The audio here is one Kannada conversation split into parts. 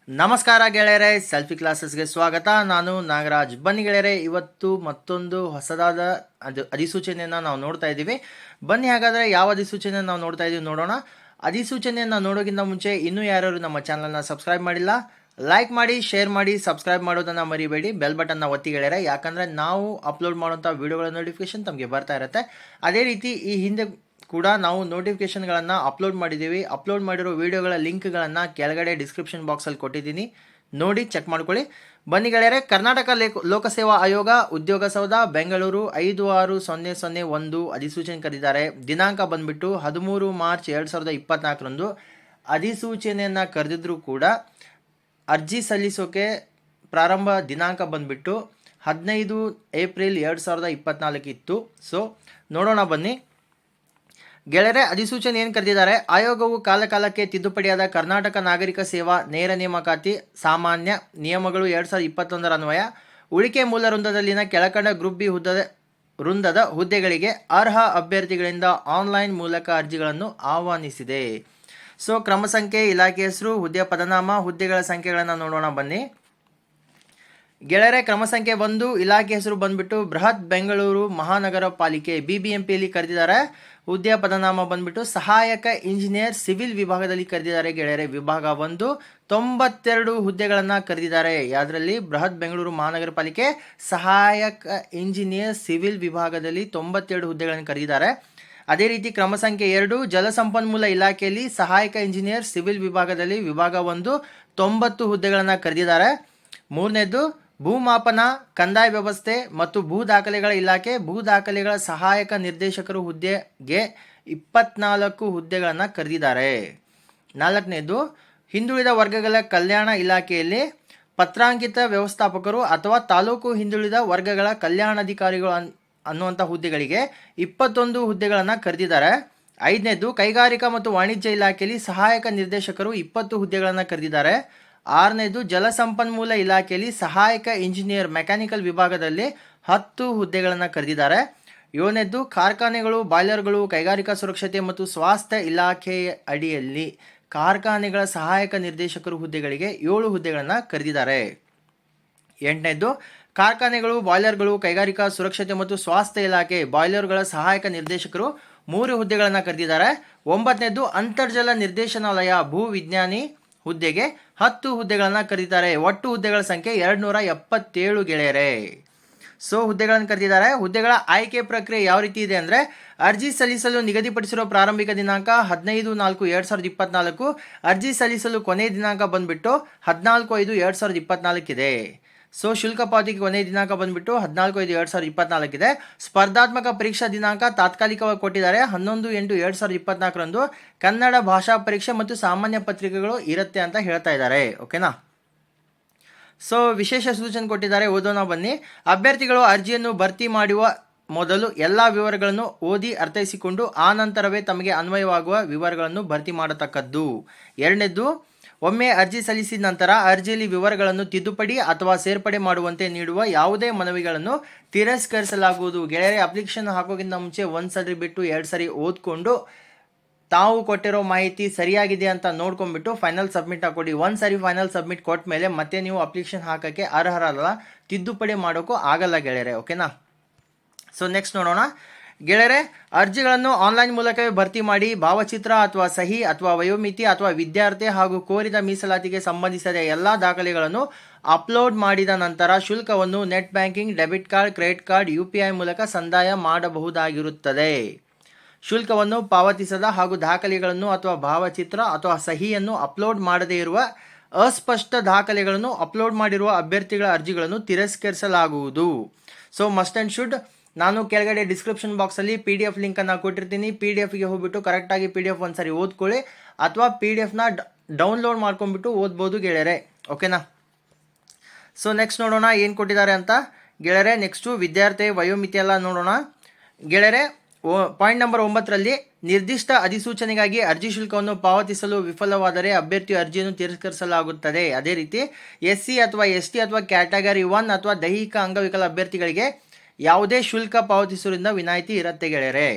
ನಮಸ್ಕಾರ ಗೆಳೆಯರೆ, ಸೆಲ್ಫಿ ಕ್ಲಾಸಸ್ಗೆ ಸ್ವಾಗತ. ನಾನು ನಾಗರಾಜ್. ಬನ್ನಿ ಗೆಳೆಯರೆ, ಇವತ್ತು ಮತ್ತೊಂದು ಹೊಸದಾದ ಅಧಿಸೂಚನೆಯನ್ನು ನಾವು ನೋಡ್ತಾ ಇದ್ದೀವಿ. ಬನ್ನಿ ಹಾಗಾದರೆ ಯಾವ ಅಧಿಸೂಚನೆಯನ್ನು ನಾವು ನೋಡ್ತಾ ಇದ್ದೀವಿ ನೋಡೋಣ. ಅಧಿಸೂಚನೆಯನ್ನು ನೋಡೋಕ್ಕಿಂತ ಮುಂಚೆ ಇನ್ನೂ ಯಾರು ನಮ್ಮ ಚಾನಲ್ನ ಸಬ್ಸ್ಕ್ರೈಬ್ ಮಾಡಿಲ್ಲ, ಲೈಕ್ ಮಾಡಿ, ಶೇರ್ ಮಾಡಿ, ಸಬ್ಸ್ಕ್ರೈಬ್ ಮಾಡೋದನ್ನು ಮರಿಬೇಡಿ. ಬೆಲ್ ಬಟನ್ನ ಒತ್ತಿ ಗೆಳೆಯರೆ, ಯಾಕಂದರೆ ನಾವು ಅಪ್ಲೋಡ್ ಮಾಡುವಂಥ ವಿಡಿಯೋಗಳ ನೋಟಿಫಿಕೇಶನ್ ತಮಗೆ ಬರ್ತಾ ಇರುತ್ತೆ. ಅದೇ ರೀತಿ ಈ ಹಿಂದೆ ಕೂಡ ನಾವು ನೋಟಿಫಿಕೇಶನ್ಗಳನ್ನು ಅಪ್ಲೋಡ್ ಮಾಡಿದ್ದೀವಿ. ಅಪ್ಲೋಡ್ ಮಾಡಿರೋ ವಿಡಿಯೋಗಳ ಲಿಂಕ್ಗಳನ್ನು ಕೆಳಗಡೆ ಡಿಸ್ಕ್ರಿಪ್ಷನ್ ಬಾಕ್ಸಲ್ಲಿ ಕೊಟ್ಟಿದ್ದೀನಿ, ನೋಡಿ ಚೆಕ್ ಮಾಡ್ಕೊಳ್ಳಿ. ಬನ್ನಿ ಗೆಳೆಯರೆ, ಕರ್ನಾಟಕ ಲೋಕಸೇವಾ ಆಯೋಗ ಉದ್ಯೋಗ ಸೌಧ ಬೆಂಗಳೂರು 56001 ಅಧಿಸೂಚನೆ ಕರೆದಿದ್ದಾರೆ. ದಿನಾಂಕ ಬಂದುಬಿಟ್ಟು 13 ಮಾರ್ಚ್ 2024ರಂದು ಅಧಿಸೂಚನೆಯನ್ನು ಕರೆದಿದ್ರು ಕೂಡ ಅರ್ಜಿ ಸಲ್ಲಿಸೋಕೆ ಪ್ರಾರಂಭ ದಿನಾಂಕ ಬಂದುಬಿಟ್ಟು 15 ಏಪ್ರಿಲ್ 2024 ಇತ್ತು. ಸೊ ನೋಡೋಣ ಬನ್ನಿ ಗೆಳೆಯರೆ, ಅಧಿಸೂಚನೆ ಏನು ಕರೆದಿದ್ದಾರೆ. ಆಯೋಗವು ಕಾಲಕಾಲಕ್ಕೆ ತಿದ್ದುಪಡಿಯಾದ ಕರ್ನಾಟಕ ನಾಗರಿಕ ಸೇವಾ ನೇರ ನೇಮಕಾತಿ ಸಾಮಾನ್ಯ ನಿಯಮಗಳು 2021 ಅನ್ವಯ ಉಳಿಕೆ ಮೂಲ ವೃಂದದಲ್ಲಿನ ಕೆಳಕಂಡ ಗ್ರೂಪ್ ಬಿ ವೃಂದದ ಹುದ್ದೆಗಳಿಗೆ ಅರ್ಹ ಅಭ್ಯರ್ಥಿಗಳಿಂದ ಆನ್ಲೈನ್ ಮೂಲಕ ಅರ್ಜಿಗಳನ್ನು ಆಹ್ವಾನಿಸಿದೆ. ಸೊ ಕ್ರಮ ಸಂಖ್ಯೆ, ಇಲಾಖೆ ಹೆಸರು, ಹುದ್ದೆಯ ಪದನಾಮ, ಹುದ್ದೆಗಳ ಸಂಖ್ಯೆಗಳನ್ನು ನೋಡೋಣ ಬನ್ನಿ ಗೆಳೆಯರೆ. ಕ್ರಮ ಸಂಖ್ಯೆ 1, ಇಲಾಖೆ ಹೆಸರು ಬಂದ್ಬಿಟ್ಟು ಬೃಹತ್ ಬೆಂಗಳೂರು ಮಹಾನಗರ ಪಾಲಿಕೆ BBMPಯಲ್ಲಿ ಕರೆದಿದ್ದಾರೆ. ಹುದ್ದೆಯ ಪದನಾಮ ಬಂದ್ಬಿಟ್ಟು ಸಹಾಯಕ ಇಂಜಿನಿಯರ್ ಸಿವಿಲ್ ವಿಭಾಗದಲ್ಲಿ ಕರೆದಿದ್ದಾರೆ ಗೆಳೆಯರೆ. ವಿಭಾಗ 1 92 ಹುದ್ದೆಗಳನ್ನು ಕರೆದಿದ್ದಾರೆ. ಯಾವುದರಲ್ಲಿ? ಬೃಹತ್ ಬೆಂಗಳೂರು ಮಹಾನಗರ ಪಾಲಿಕೆ ಸಹಾಯಕ ಇಂಜಿನಿಯರ್ ಸಿವಿಲ್ ವಿಭಾಗದಲ್ಲಿ 92 ಹುದ್ದೆಗಳನ್ನು ಕರೆದಿದ್ದಾರೆ. ಅದೇ ರೀತಿ ಕ್ರಮ ಸಂಖ್ಯೆ 2, ಜಲಸಂಪನ್ಮೂಲ ಇಲಾಖೆಯಲ್ಲಿ ಸಹಾಯಕ ಇಂಜಿನಿಯರ್ ಸಿವಿಲ್ ವಿಭಾಗದಲ್ಲಿ ವಿಭಾಗ 1 90 ಹುದ್ದೆಗಳನ್ನು ಕರೆದಿದ್ದಾರೆ. ಮೂರನೇದು ಭೂಮಾಪನ, ಕಂದಾಯ ವ್ಯವಸ್ಥೆ ಮತ್ತು ಭೂ ದಾಖಲೆಗಳ ಇಲಾಖೆ ಭೂ ದಾಖಲೆಗಳ ಸಹಾಯಕ ನಿರ್ದೇಶಕರು ಹುದ್ದೆಗೆ 24 ಹುದ್ದೆಗಳನ್ನು ಕರೆದಿದ್ದಾರೆ. ನಾಲ್ಕನೇದು ಹಿಂದುಳಿದ ವರ್ಗಗಳ ಕಲ್ಯಾಣ ಇಲಾಖೆಯಲ್ಲಿ ಪತ್ರಾಂಕಿತ ವ್ಯವಸ್ಥಾಪಕರು ಅಥವಾ ತಾಲೂಕು ಹಿಂದುಳಿದ ವರ್ಗಗಳ ಕಲ್ಯಾಣಾಧಿಕಾರಿಗಳು ಅನ್ನುವಂಥ ಹುದ್ದೆಗಳಿಗೆ 21 ಹುದ್ದೆಗಳನ್ನು ಕರೆದಿದ್ದಾರೆ. ಐದನೇದು ಕೈಗಾರಿಕಾ ಮತ್ತು ವಾಣಿಜ್ಯ ಇಲಾಖೆಯಲ್ಲಿ ಸಹಾಯಕ ನಿರ್ದೇಶಕರು 20 ಹುದ್ದೆಗಳನ್ನು ಕರೆದಿದ್ದಾರೆ. ಆರನೇದು ಜಲಸಂಪನ್ಮೂಲ ಇಲಾಖೆಯಲ್ಲಿ ಸಹಾಯಕ ಇಂಜಿನಿಯರ್ ಮೆಕ್ಯಾನಿಕಲ್ ವಿಭಾಗದಲ್ಲಿ 10 ಹುದ್ದೆಗಳನ್ನು ಕರೆದಿದ್ದಾರೆ. ಏಳನೇದು ಕಾರ್ಖಾನೆಗಳು, ಬಾಯ್ಲರ್ಗಳು, ಕೈಗಾರಿಕಾ ಸುರಕ್ಷತೆ ಮತ್ತು ಸ್ವಾಸ್ಥ್ಯ ಇಲಾಖೆಯ ಅಡಿಯಲ್ಲಿ ಕಾರ್ಖಾನೆಗಳ ಸಹಾಯಕ ನಿರ್ದೇಶಕರು ಹುದ್ದೆಗಳಿಗೆ 7 ಹುದ್ದೆಗಳನ್ನು ಕರೆದಿದ್ದಾರೆ. ಎಂಟನೇದು ಕಾರ್ಖಾನೆಗಳು, ಬಾಯ್ಲರ್ಗಳು, ಕೈಗಾರಿಕಾ ಸುರಕ್ಷತೆ ಮತ್ತು ಸ್ವಾಸ್ಥ್ಯ ಇಲಾಖೆ ಬಾಯ್ಲರ್ಗಳ ಸಹಾಯಕ ನಿರ್ದೇಶಕರು 3 ಹುದ್ದೆಗಳನ್ನು ಕರೆದಿದ್ದಾರೆ. ಒಂಬತ್ತನೇದು ಅಂತರ್ಜಲ ನಿರ್ದೇಶನಾಲಯ ಭೂ ವಿಜ್ಞಾನಿ ಹುದ್ದೆಗೆ 10 ಹುದ್ದೆಗಳನ್ನು ಕರೆದಿದ್ದಾರೆ. ಒಟ್ಟು ಹುದ್ದೆಗಳ ಸಂಖ್ಯೆ 277 ಗೆಳೆಯರೆ. ಸೊ ಹುದ್ದೆಗಳನ್ನು ಕರೆದಿದ್ದಾರೆ. ಹುದ್ದೆಗಳ ಆಯ್ಕೆ ಪ್ರಕ್ರಿಯೆ ಯಾವ ರೀತಿ ಇದೆ ಅಂದರೆ, ಅರ್ಜಿ ಸಲ್ಲಿಸಲು ನಿಗದಿಪಡಿಸಿರುವ ಪ್ರಾರಂಭಿಕ ದಿನಾಂಕ 15/4/2024. ಅರ್ಜಿ ಸಲ್ಲಿಸಲು ಕೊನೆಯ ದಿನಾಂಕ ಬಂದುಬಿಟ್ಟು 14/5/2024 ಇದೆ. ಸೊ ಶುಲ್ಕ ಪಾವತಿಗೆ ಕೊನೆಯ ದಿನಾಂಕ ಬಂದುಬಿಟ್ಟು 14/5/2024 ಇದೆ. ಸ್ಪರ್ಧಾತ್ಮಕ ಪರೀಕ್ಷಾ ದಿನಾಂಕ ತಾತ್ಕಾಲಿಕವಾಗಿ ಕೊಟ್ಟಿದ್ದಾರೆ. 11/8/2024ರಂದು ಕನ್ನಡ ಭಾಷಾ ಪರೀಕ್ಷೆ ಮತ್ತು ಸಾಮಾನ್ಯ ಪತ್ರಿಕೆಗಳು ಇರುತ್ತೆ ಅಂತ ಹೇಳ್ತಾ ಇದ್ದಾರೆ. ಓಕೆನಾ? ಸೊ ವಿಶೇಷ ಸೂಚನೆ ಕೊಟ್ಟಿದ್ದಾರೆ, ಓದೋಣ ಬನ್ನಿ. ಅಭ್ಯರ್ಥಿಗಳು ಅರ್ಜಿಯನ್ನು ಭರ್ತಿ ಮಾಡುವ ಮೊದಲು ಎಲ್ಲ ವಿವರಗಳನ್ನು ಓದಿ ಅರ್ಥೈಸಿಕೊಂಡು ಆ ನಂತರವೇ ತಮಗೆ ಅನ್ವಯವಾಗುವ ವಿವರಗಳನ್ನು ಭರ್ತಿ ಮಾಡತಕ್ಕದ್ದು. ಎರಡನೇದು, ಒಮ್ಮೆ ಅರ್ಜಿ ಸಲ್ಲಿಸಿದ ನಂತರ ಅರ್ಜಿಯಲ್ಲಿ ವಿವರಗಳನ್ನು ತಿದ್ದುಪಡಿ ಅಥವಾ ಸೇರ್ಪಡೆ ಮಾಡುವಂತೆ ನೀಡುವ ಯಾವುದೇ ಮನವಿಗಳನ್ನು ತಿರಸ್ಕರಿಸಲಾಗುವುದು. ಗೆಳೆಯರೆ, ಅಪ್ಲಿಕೇಶನ್ ಹಾಕೋಕ್ಕಿಂತ ಮುಂಚೆ ಒಂದ್ಸರಿ ಬಿಟ್ಟು 2 ಸರಿ ಓದ್ಕೊಂಡು ತಾವು ಕೊಟ್ಟಿರೋ ಮಾಹಿತಿ ಸರಿಯಾಗಿದೆ ಅಂತ ನೋಡ್ಕೊಂಡ್ಬಿಟ್ಟು ಫೈನಲ್ ಸಬ್ಮಿಟ್ ಹಾಕೊಡಿ. ಒಂದ್ಸರಿ ಫೈನಲ್ ಸಬ್ಮಿಟ್ ಕೊಟ್ಟ ಮೇಲೆ ಮತ್ತೆ ನೀವು ಅಪ್ಲಿಕೇಶನ್ ಹಾಕೋಕ್ಕೆ ಅರ್ಹರಲ್ಲ, ತಿದ್ದುಪಡಿ ಮಾಡೋಕ್ಕೂ ಆಗಲ್ಲ ಗೆಳೆಯರೆ. ಓಕೆನಾ? ಸೊ ನೆಕ್ಸ್ಟ್ ನೋಡೋಣ ಗೆಳೆಯರೆ. ಅರ್ಜಿಗಳನ್ನು ಆನ್ಲೈನ್ ಮೂಲಕವೇ ಭರ್ತಿ ಮಾಡಿ ಭಾವಚಿತ್ರ ಅಥವಾ ಸಹಿ ಅಥವಾ ವಯೋಮಿತಿ ಅಥವಾ ವಿದ್ಯಾರ್ಥಿ ಹಾಗೂ ಕೋರಿದ ಮೀಸಲಾತಿಗೆ ಸಂಬಂಧಿಸಿದ ಎಲ್ಲ ದಾಖಲೆಗಳನ್ನು ಅಪ್ಲೋಡ್ ಮಾಡಿದ ನಂತರ ಶುಲ್ಕವನ್ನು net banking, debit card, credit card, UPI ಮೂಲಕ ಸಂದಾಯ ಮಾಡಬಹುದಾಗಿರುತ್ತದೆ. ಶುಲ್ಕವನ್ನು ಪಾವತಿಸದ ಹಾಗೂ ದಾಖಲೆಗಳನ್ನು ಅಥವಾ ಭಾವಚಿತ್ರ ಅಥವಾ ಸಹಿಯನ್ನು ಅಪ್ಲೋಡ್ ಮಾಡದೇ ಇರುವ ಅಸ್ಪಷ್ಟ ದಾಖಲೆಗಳನ್ನು ಅಪ್ಲೋಡ್ ಮಾಡಿರುವ ಅಭ್ಯರ್ಥಿಗಳ ಅರ್ಜಿಗಳನ್ನು ತಿರಸ್ಕರಿಸಲಾಗುವುದು. ಸೊ ಮಸ್ಟ್ ಆ್ಯಂಡ್ ಶುಡ್ ನಾನು ಕೆಳಗಡೆ ಡಿಸ್ಕ್ರಿಪ್ಷನ್ ಬಾಕ್ಸಲ್ಲಿ PDF ಲಿಂಕನ್ನು ಕೊಟ್ಟಿರ್ತೀನಿ. PDFಗೆ ಹೋಗ್ಬಿಟ್ಟು ಕರೆಕ್ಟಾಗಿ PDF ಒಂದ್ಸರಿ ಓದ್ಕೊಳ್ಳಿ, ಅಥವಾ PDFನ ಡೌನ್ಲೋಡ್ ಮಾಡ್ಕೊಂಡ್ಬಿಟ್ಟು ಓದ್ಬೋದು ಗೆಳೆಯರೆ. ಓಕೆನಾ? ಸೊ ನೆಕ್ಸ್ಟ್ ನೋಡೋಣ ಏನು ಕೊಟ್ಟಿದ್ದಾರೆ ಅಂತ ಗೆಳೆಯರೆ. ನೆಕ್ಸ್ಟು ವಿದ್ಯಾರ್ಥಿ ವಯೋಮಿತಿ ಎಲ್ಲ ನೋಡೋಣ ಗೆಳೆಯರೆ. ಪಾಯಿಂಟ್ ನಂಬರ್ 9ರಲ್ಲಿ ನಿರ್ದಿಷ್ಟ ಅಧಿಸೂಚನೆಗಾಗಿ ಅರ್ಜಿ ಶುಲ್ಕವನ್ನು ಪಾವತಿಸಲು ವಿಫಲವಾದರೆ ಅಭ್ಯರ್ಥಿ ಅರ್ಜಿಯನ್ನು ತಿರಸ್ಕರಿಸಲಾಗುತ್ತದೆ. ಅದೇ ರೀತಿ SC ಅಥವಾ ST ಅಥವಾ ಕ್ಯಾಟಗರಿ 1 ಅಥವಾ ದೈಹಿಕ ಅಂಗವಿಕಲ ಅಭ್ಯರ್ಥಿಗಳಿಗೆ ಯಾವುದೇ ಶುಲ್ಕ ಪಾವತಿಸುವುದರಿಂದ ವಿನಾಯಿತಿ ಇರುತ್ತೆ ಗೆಳೆಯರೆ.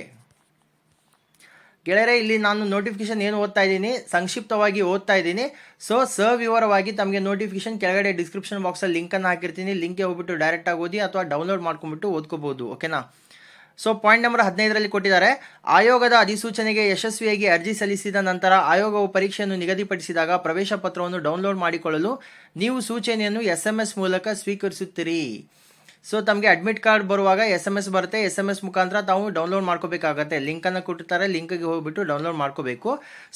ಗೆಳೆಯರೆ, ಇಲ್ಲಿ ನಾನು ನೋಟಿಫಿಕೇಶನ್ ಏನು ಓದ್ತಾ ಇದ್ದೀನಿ ಸಂಕ್ಷಿಪ್ತವಾಗಿ ಓದ್ತಾ ಇದ್ದೀನಿ. ಸೊ ಸವಿವರವಾಗಿ ತಮಗೆ ನೋಟಿಫಿಕೇಶನ್ ಕೆಳಗಡೆ ಡಿಸ್ಕ್ರಿಪ್ಷನ್ ಬಾಕ್ಸಲ್ಲಿ ಲಿಂಕನ್ನು ಹಾಕಿರ್ತೀನಿ. ಲಿಂಕ್ಗೆ ಹೋಗ್ಬಿಟ್ಟು ಡೈರೆಕ್ಟಾಗಿ ಓದಿ ಅಥವಾ ಡೌನ್ಲೋಡ್ ಮಾಡ್ಕೊಂಡ್ಬಿಟ್ಟು ಓದ್ಕೋಬೋದು. ಓಕೆನಾ? ಸೊ ಪಾಯಿಂಟ್ ನಂಬರ್ 15ರಲ್ಲಿ ಕೊಟ್ಟಿದ್ದಾರೆ, ಆಯೋಗದ ಅಧಿಸೂಚನೆಗೆ ಯಶಸ್ವಿಯಾಗಿ ಅರ್ಜಿ ಸಲ್ಲಿಸಿದ ನಂತರ ಆಯೋಗವು ಪರೀಕ್ಷೆಯನ್ನು ನಿಗದಿಪಡಿಸಿದಾಗ ಪ್ರವೇಶ ಪತ್ರವನ್ನು ಡೌನ್ಲೋಡ್ ಮಾಡಿಕೊಳ್ಳಲು ನೀವು ಸೂಚನೆಯನ್ನು SMS ಮೂಲಕ ಸ್ವೀಕರಿಸುತ್ತೀರಿ. ಸೊ ತಮಗೆ ಅಡ್ಮಿಟ್ ಕಾರ್ಡ್ ಬರುವಾಗ SMS ಬರುತ್ತೆ. SMS ಮುಖಾಂತರ ತಾವು ಡೌನ್ಲೋಡ್ ಮಾಡ್ಕೋಬೇಕಾಗತ್ತೆ. ಲಿಂಕನ್ನು ಕೊಟ್ಟಿರ್ತಾರೆ, ಲಿಂಕ್ಗೆ ಹೋಗ್ಬಿಟ್ಟು ಡೌನ್ಲೋಡ್ ಮಾಡ್ಕೋಬೇಕು.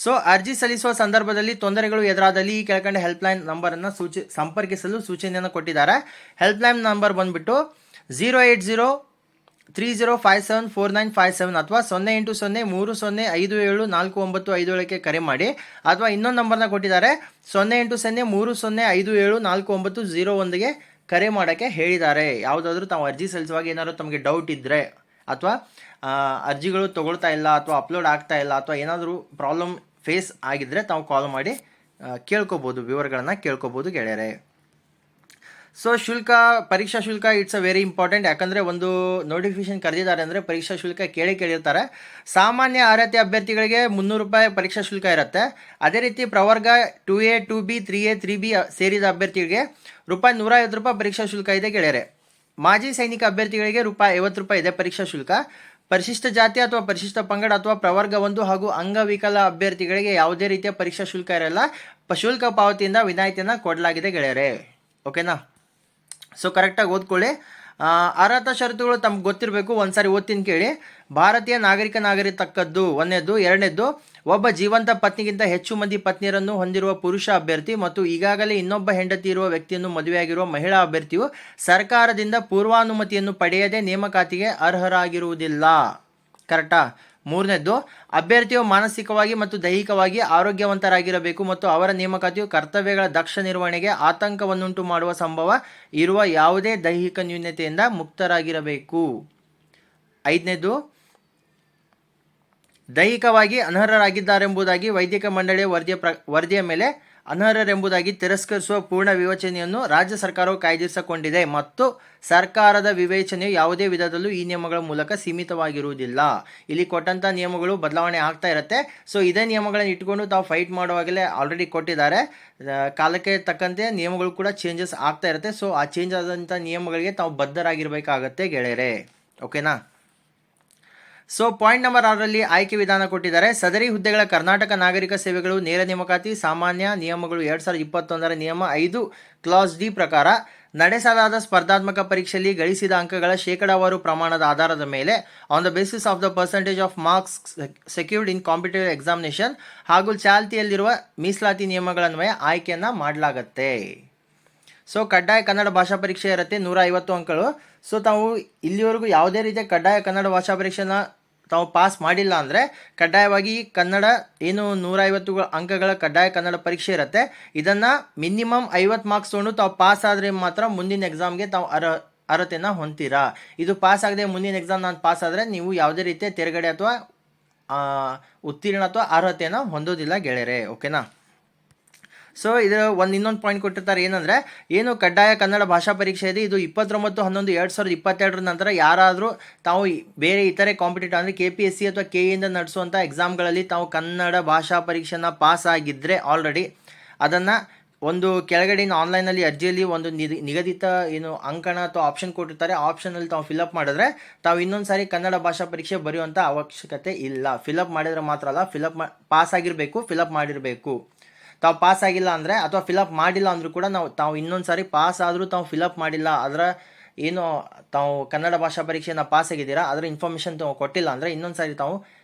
ಸೊ ಅರ್ಜಿ ಸಲ್ಲಿಸುವ ಸಂದರ್ಭದಲ್ಲಿ ತೊಂದರೆಗಳು ಎದುರಾದಲ್ಲಿ ಈ ಕೆಳಕಂಡ ಹೆಲ್ಪ್ಲೈನ್ ನಂಬರನ್ನು ಸಂಪರ್ಕಿಸಲು ಸೂಚನೆಯನ್ನು ಕೊಟ್ಟಿದ್ದಾರೆ. ಹೆಲ್ಪ್ಲೈನ್ ನಂಬರ್ ಬಂದುಬಿಟ್ಟು 08030574957 ಅಥವಾ 08030574957ಕ್ಕೆ ಕರೆ ಮಾಡಿ. ಅಥವಾ ಇನ್ನೊಂದು ನಂಬರ್ನ ಕೊಟ್ಟಿದ್ದಾರೆ 08030574901ಗೆ ಕರೆ ಮಾಡೋಕ್ಕೆ ಹೇಳಿದ್ದಾರೆ. ಯಾವುದಾದ್ರೂ ತಾವು ಅರ್ಜಿ ಸಲ್ಲಿಸುವಾಗ ಏನಾದರೂ ತಮಗೆ ಡೌಟ್ ಇದ್ದರೆ ಅಥವಾ ಅರ್ಜಿಗಳು ತೊಗೊಳ್ತಾ ಇಲ್ಲ ಅಥವಾ ಅಪ್ಲೋಡ್ ಆಗ್ತಾ ಇಲ್ಲ ಅಥವಾ ಏನಾದರೂ ಪ್ರಾಬ್ಲಮ್ ಫೇಸ್ ಆಗಿದ್ದರೆ ತಾವು ಕಾಲ್ ಮಾಡಿ ಕೇಳ್ಕೊಬೋದು, ವಿವರಗಳನ್ನು ಕೇಳ್ಕೊಬೋದು ಗೆಳೆಯರೆ. ಸೊ ಪರೀಕ್ಷಾ ಶುಲ್ಕ ಇಟ್ಸ್ ಅ ವೆರಿ ಇಂಪಾರ್ಟೆಂಟ್. ಯಾಕಂದರೆ ಒಂದು ನೋಟಿಫಿಕೇಶನ್ ಕರೆದಿದ್ದಾರೆ ಅಂದರೆ ಪರೀಕ್ಷಾ ಶುಲ್ಕ ಕೇಳಿರ್ತಾರೆ. ಸಾಮಾನ್ಯ ಅರ್ಹತೆ ಅಭ್ಯರ್ಥಿಗಳಿಗೆ 300 ರೂಪಾಯಿ ಪರೀಕ್ಷಾ ಶುಲ್ಕ ಇರುತ್ತೆ. ಅದೇ ರೀತಿ ಪ್ರವರ್ಗ 2A 2B 3A 3B ಸೇರಿದ ಅಭ್ಯರ್ಥಿಗಳಿಗೆ ರೂಪಾಯಿ 150 ರೂಪಾಯಿ ಪರೀಕ್ಷಾ ಶುಲ್ಕ ಇದೆ ಗೆಳೆಯರೆ. ಮಾಜಿ ಸೈನಿಕ ಅಭ್ಯರ್ಥಿಗಳಿಗೆ ರೂಪಾಯಿ 50 ರೂಪಾಯಿ ಇದೆ ಪರೀಕ್ಷಾ ಶುಲ್ಕ. ಪರಿಶಿಷ್ಟ ಜಾತಿ ಅಥವಾ ಪರಿಶಿಷ್ಟ ಪಂಗಡ ಅಥವಾ ಪ್ರವರ್ಗ 1 ಹಾಗೂ ಅಂಗವಿಕಲ ಅಭ್ಯರ್ಥಿಗಳಿಗೆ ಯಾವುದೇ ರೀತಿಯ ಪರೀಕ್ಷಾ ಶುಲ್ಕ ಇರಲ್ಲ. ಶುಲ್ಕ ಪಾವತಿಯಿಂದ ವಿನಾಯಿತಿಯನ್ನು ಕೊಡಲಾಗಿದೆ ಗೆಳೆಯರೆ. ಓಕೆನಾ? ಸೊ ಕರೆಕ್ಟಾಗಿ ಓದ್ಕೊಳ್ಳಿ. ಅರ್ಹತಾ ಷರತ್ತುಗಳು ತಮ್ಗೆ ಗೊತ್ತಿರಬೇಕು. ಒಂದ್ಸಾರಿ ಓದ್ತೀನಿ ಕೇಳಿ. ಭಾರತೀಯ ನಾಗರಿಕನಾಗಿರತಕ್ಕದ್ದು ಒಂದನೇದು. ಎರಡನೇದು, ಒಬ್ಬ ಜೀವಂತ ಪತ್ನಿಗಿಂತ ಹೆಚ್ಚು ಮಂದಿ ಪತ್ನಿಯರನ್ನು ಹೊಂದಿರುವ ಪುರುಷ ಅಭ್ಯರ್ಥಿ ಮತ್ತು ಈಗಾಗಲೇ ಇನ್ನೊಬ್ಬ ಹೆಂಡತಿ ಇರುವ ವ್ಯಕ್ತಿಯನ್ನು ಮದುವೆಯಾಗಿರುವ ಮಹಿಳಾ ಅಭ್ಯರ್ಥಿಯು ಸರ್ಕಾರದಿಂದ ಪೂರ್ವಾನುಮತಿಯನ್ನು ಪಡೆಯದೆ ನೇಮಕಾತಿಗೆ ಅರ್ಹರಾಗಿರುವುದಿಲ್ಲ. ಕರೆಕ್ಟಾ? ಮೂರನೇದು, ಅಭ್ಯರ್ಥಿಯು ಮಾನಸಿಕವಾಗಿ ಮತ್ತು ದೈಹಿಕವಾಗಿ ಆರೋಗ್ಯವಂತರಾಗಿರಬೇಕು ಮತ್ತು ಅವರ ನೇಮಕಾತಿಯು ಕರ್ತವ್ಯಗಳ ದಕ್ಷ ನಿರ್ವಹಣೆಗೆ ಆತಂಕವನ್ನುಂಟು ಮಾಡುವ ಸಂಭವ ಇರುವ ಯಾವುದೇ ದೈಹಿಕ ನ್ಯೂನತೆಯಿಂದ ಮುಕ್ತರಾಗಿರಬೇಕು. ಐದನೇದು, ದೈಹಿಕವಾಗಿ ಅನರ್ಹರಾಗಿದ್ದಾರೆಂಬುದಾಗಿ ವೈದ್ಯಕ ಮಂಡಳಿಯ ವರದಿಯ ಮೇಲೆ ಅನರ್ಹರೆಂಬುದಾಗಿ ತಿರಸ್ಕರಿಸುವ ಪೂರ್ಣ ವಿವೇಚನೆಯನ್ನು ರಾಜ್ಯ ಸರ್ಕಾರವು ಕಾಯ್ದಿರಿಸಿಕೊಂಡಿದೆ ಮತ್ತು ಸರ್ಕಾರದ ವಿವೇಚನೆಯು ಯಾವುದೇ ವಿಧದಲ್ಲೂ ಈ ನಿಯಮಗಳ ಮೂಲಕ ಸೀಮಿತವಾಗಿರುವುದಿಲ್ಲ. ಇಲ್ಲಿ ಕೊಟ್ಟಂಥ ನಿಯಮಗಳು ಬದಲಾವಣೆ ಆಗ್ತಾ ಇರುತ್ತೆ. ಸೊ ಇದೇ ನಿಯಮಗಳನ್ನು ಇಟ್ಕೊಂಡು ತಾವು ಫೈಟ್ ಮಾಡುವಾಗಲೇ ಆಲ್ರೆಡಿ ಕೊಟ್ಟಿದ್ದಾರೆ. ಕಾಲಕ್ಕೆ ತಕ್ಕಂತೆ ನಿಯಮಗಳು ಕೂಡ ಚೇಂಜಸ್ ಆಗ್ತಾ ಇರುತ್ತೆ. ಸೊ ಆ ಚೇಂಜ್ ಆದಂಥ ನಿಯಮಗಳಿಗೆ ತಾವು ಬದ್ಧರಾಗಿರಬೇಕಾಗತ್ತೆ ಗೆಳೆಯರೆ. ಓಕೆನಾ? ಸೊ ಪಾಯಿಂಟ್ ನಂಬರ್ 6ರಲ್ಲಿ ಆಯ್ಕೆ ವಿಧಾನ ಕೊಟ್ಟಿದ್ದಾರೆ. ಸದರಿ ಹುದ್ದೆಗಳ ಕರ್ನಾಟಕ ನಾಗರಿಕ ಸೇವೆಗಳು ನೇರ ನೇಮಕಾತಿ ಸಾಮಾನ್ಯ ನಿಯಮಗಳು 2021 ನಿಯಮ 5 ಕ್ಲಾಸ್ ಡಿ ಪ್ರಕಾರ ನಡೆಸಲಾದ ಸ್ಪರ್ಧಾತ್ಮಕ ಪರೀಕ್ಷೆಯಲ್ಲಿ ಗಳಿಸಿದ ಅಂಕಗಳ ಶೇಕಡಾವಾರು ಪ್ರಮಾಣದ ಆಧಾರದ ಮೇಲೆ on the basis of the percentage of marks secured in competitive examination ಹಾಗೂ ಚಾಲ್ತಿಯಲ್ಲಿರುವ ಮೀಸಲಾತಿ ನಿಯಮಗಳನ್ವಯ ಆಯ್ಕೆಯನ್ನು ಮಾಡಲಾಗತ್ತೆ. ಸೊ ಕಡ್ಡಾಯ ಕನ್ನಡ ಭಾಷಾ ಪರೀಕ್ಷೆ ಇರುತ್ತೆ, 150 ಅಂಕಗಳು. ಸೊ ತಾವು ಇಲ್ಲಿವರೆಗೂ ಯಾವುದೇ ರೀತಿಯ ಕಡ್ಡಾಯ ಕನ್ನಡ ಭಾಷಾ ಪರೀಕ್ಷೆನ ತಾವು ಪಾಸ್ ಮಾಡಿಲ್ಲ ಅಂದರೆ ಕಡ್ಡಾಯವಾಗಿ ಕನ್ನಡ ಏನು 150 ಅಂಕಗಳ ಕಡ್ಡಾಯ ಕನ್ನಡ ಪರೀಕ್ಷೆ ಇರುತ್ತೆ. ಇದನ್ನು ಮಿನಿಮಮ್ 50 ಮಾರ್ಕ್ಸ್ ತೊಗೊಂಡು ತಾವು ಪಾಸ್ ಆದರೆ ಮಾತ್ರ ಮುಂದಿನ ಎಕ್ಸಾಮ್ಗೆ ತಾವು ಅರ್ಹತೆಯನ್ನು ಹೊಂದ್ತೀರಾ. ಇದು ಪಾಸ್ ಆಗದೆ ಮುಂದಿನ ಎಕ್ಸಾಮ್ ನಾನು ಪಾಸ್ ಆದರೆ ನೀವು ಯಾವುದೇ ರೀತಿಯ ತೆರಗಡೆ ಅಥವಾ ಉತ್ತೀರ್ಣ ಅಥವಾ ಅರ್ಹತೆಯನ್ನು ಹೊಂದೋದಿಲ್ಲ ಗೆಳೆಯರೆ. ಓಕೆನಾ? ಸೊ ಇದು ಇನ್ನೊಂದು ಪಾಯಿಂಟ್ ಕೊಟ್ಟಿರ್ತಾರೆ. ಏನಂದರೆ ಏನು ಕಡ್ಡಾಯ ಕನ್ನಡ ಭಾಷಾ ಪರೀಕ್ಷೆ ಇದೆ, ಇದು 29/11/2022 ನಂತರ ಯಾರಾದರೂ ತಾವು ಬೇರೆ ಇತರೆ ಕಾಂಪಿಟೇಟಿವ್ ಅಂದರೆ KPSC ಅಥವಾ KEಯಿಂದ ನಡೆಸುವಂಥ ಎಕ್ಸಾಮ್ಗಳಲ್ಲಿ ತಾವು ಕನ್ನಡ ಭಾಷಾ ಪರೀಕ್ಷೆನ ಪಾಸ್ ಆಗಿದ್ದರೆ ಆಲ್ರೆಡಿ ಅದನ್ನು ಒಂದು ಕೆಳಗಡೆಯಿಂದ ಆನ್ಲೈನಲ್ಲಿ ಅರ್ಜಿಯಲ್ಲಿ ಒಂದು ನಿಗದಿತ ಏನು ಅಂಕಣ ಅಥವಾ ಆಪ್ಷನ್ ಕೊಟ್ಟಿರ್ತಾರೆ. ಆಪ್ಷನಲ್ಲಿ ತಾವು ಫಿಲಪ್ ಮಾಡಿದ್ರೆ ತಾವು ಇನ್ನೊಂದು ಸಾರಿ ಕನ್ನಡ ಭಾಷಾ ಪರೀಕ್ಷೆ ಬರೆಯುವಂಥ ಅವಶ್ಯಕತೆ ಇಲ್ಲ. ಫಿಲಪ್ ಮಾಡಿದರೆ ಮಾತ್ರ ಅಲ್ಲ, ಪಾಸ್ ಆಗಿರಬೇಕು, ಫಿಲಪ್ ಮಾಡಿರಬೇಕು. ತಾವು ಪಾಸ್ ಆಗಿಲ್ಲ ಅಂದರೆ ಅಥವಾ ಫಿಲಪ್ ಮಾಡಿಲ್ಲ ಅಂದರೂ ಕೂಡ ತಾವು ಇನ್ನೊಂದು ಸಾರಿ ಪಾಸ್ ಆದರೂ ತಾವು ಫಿಲಪ್ ಮಾಡಿಲ್ಲ, ಅದರ ಏನು ತಾವು ಕನ್ನಡ ಭಾಷಾ ಪರೀಕ್ಷೆನ ಪಾಸ್ ಆಗಿದ್ದೀರಾ ಅದರ ಇನ್ಫಾರ್ಮೇಷನ್ ತಾವು ಕೊಟ್ಟಿಲ್ಲ ಅಂದರೆ ಇನ್ನೊಂದು ಸಾರಿ ತಾವು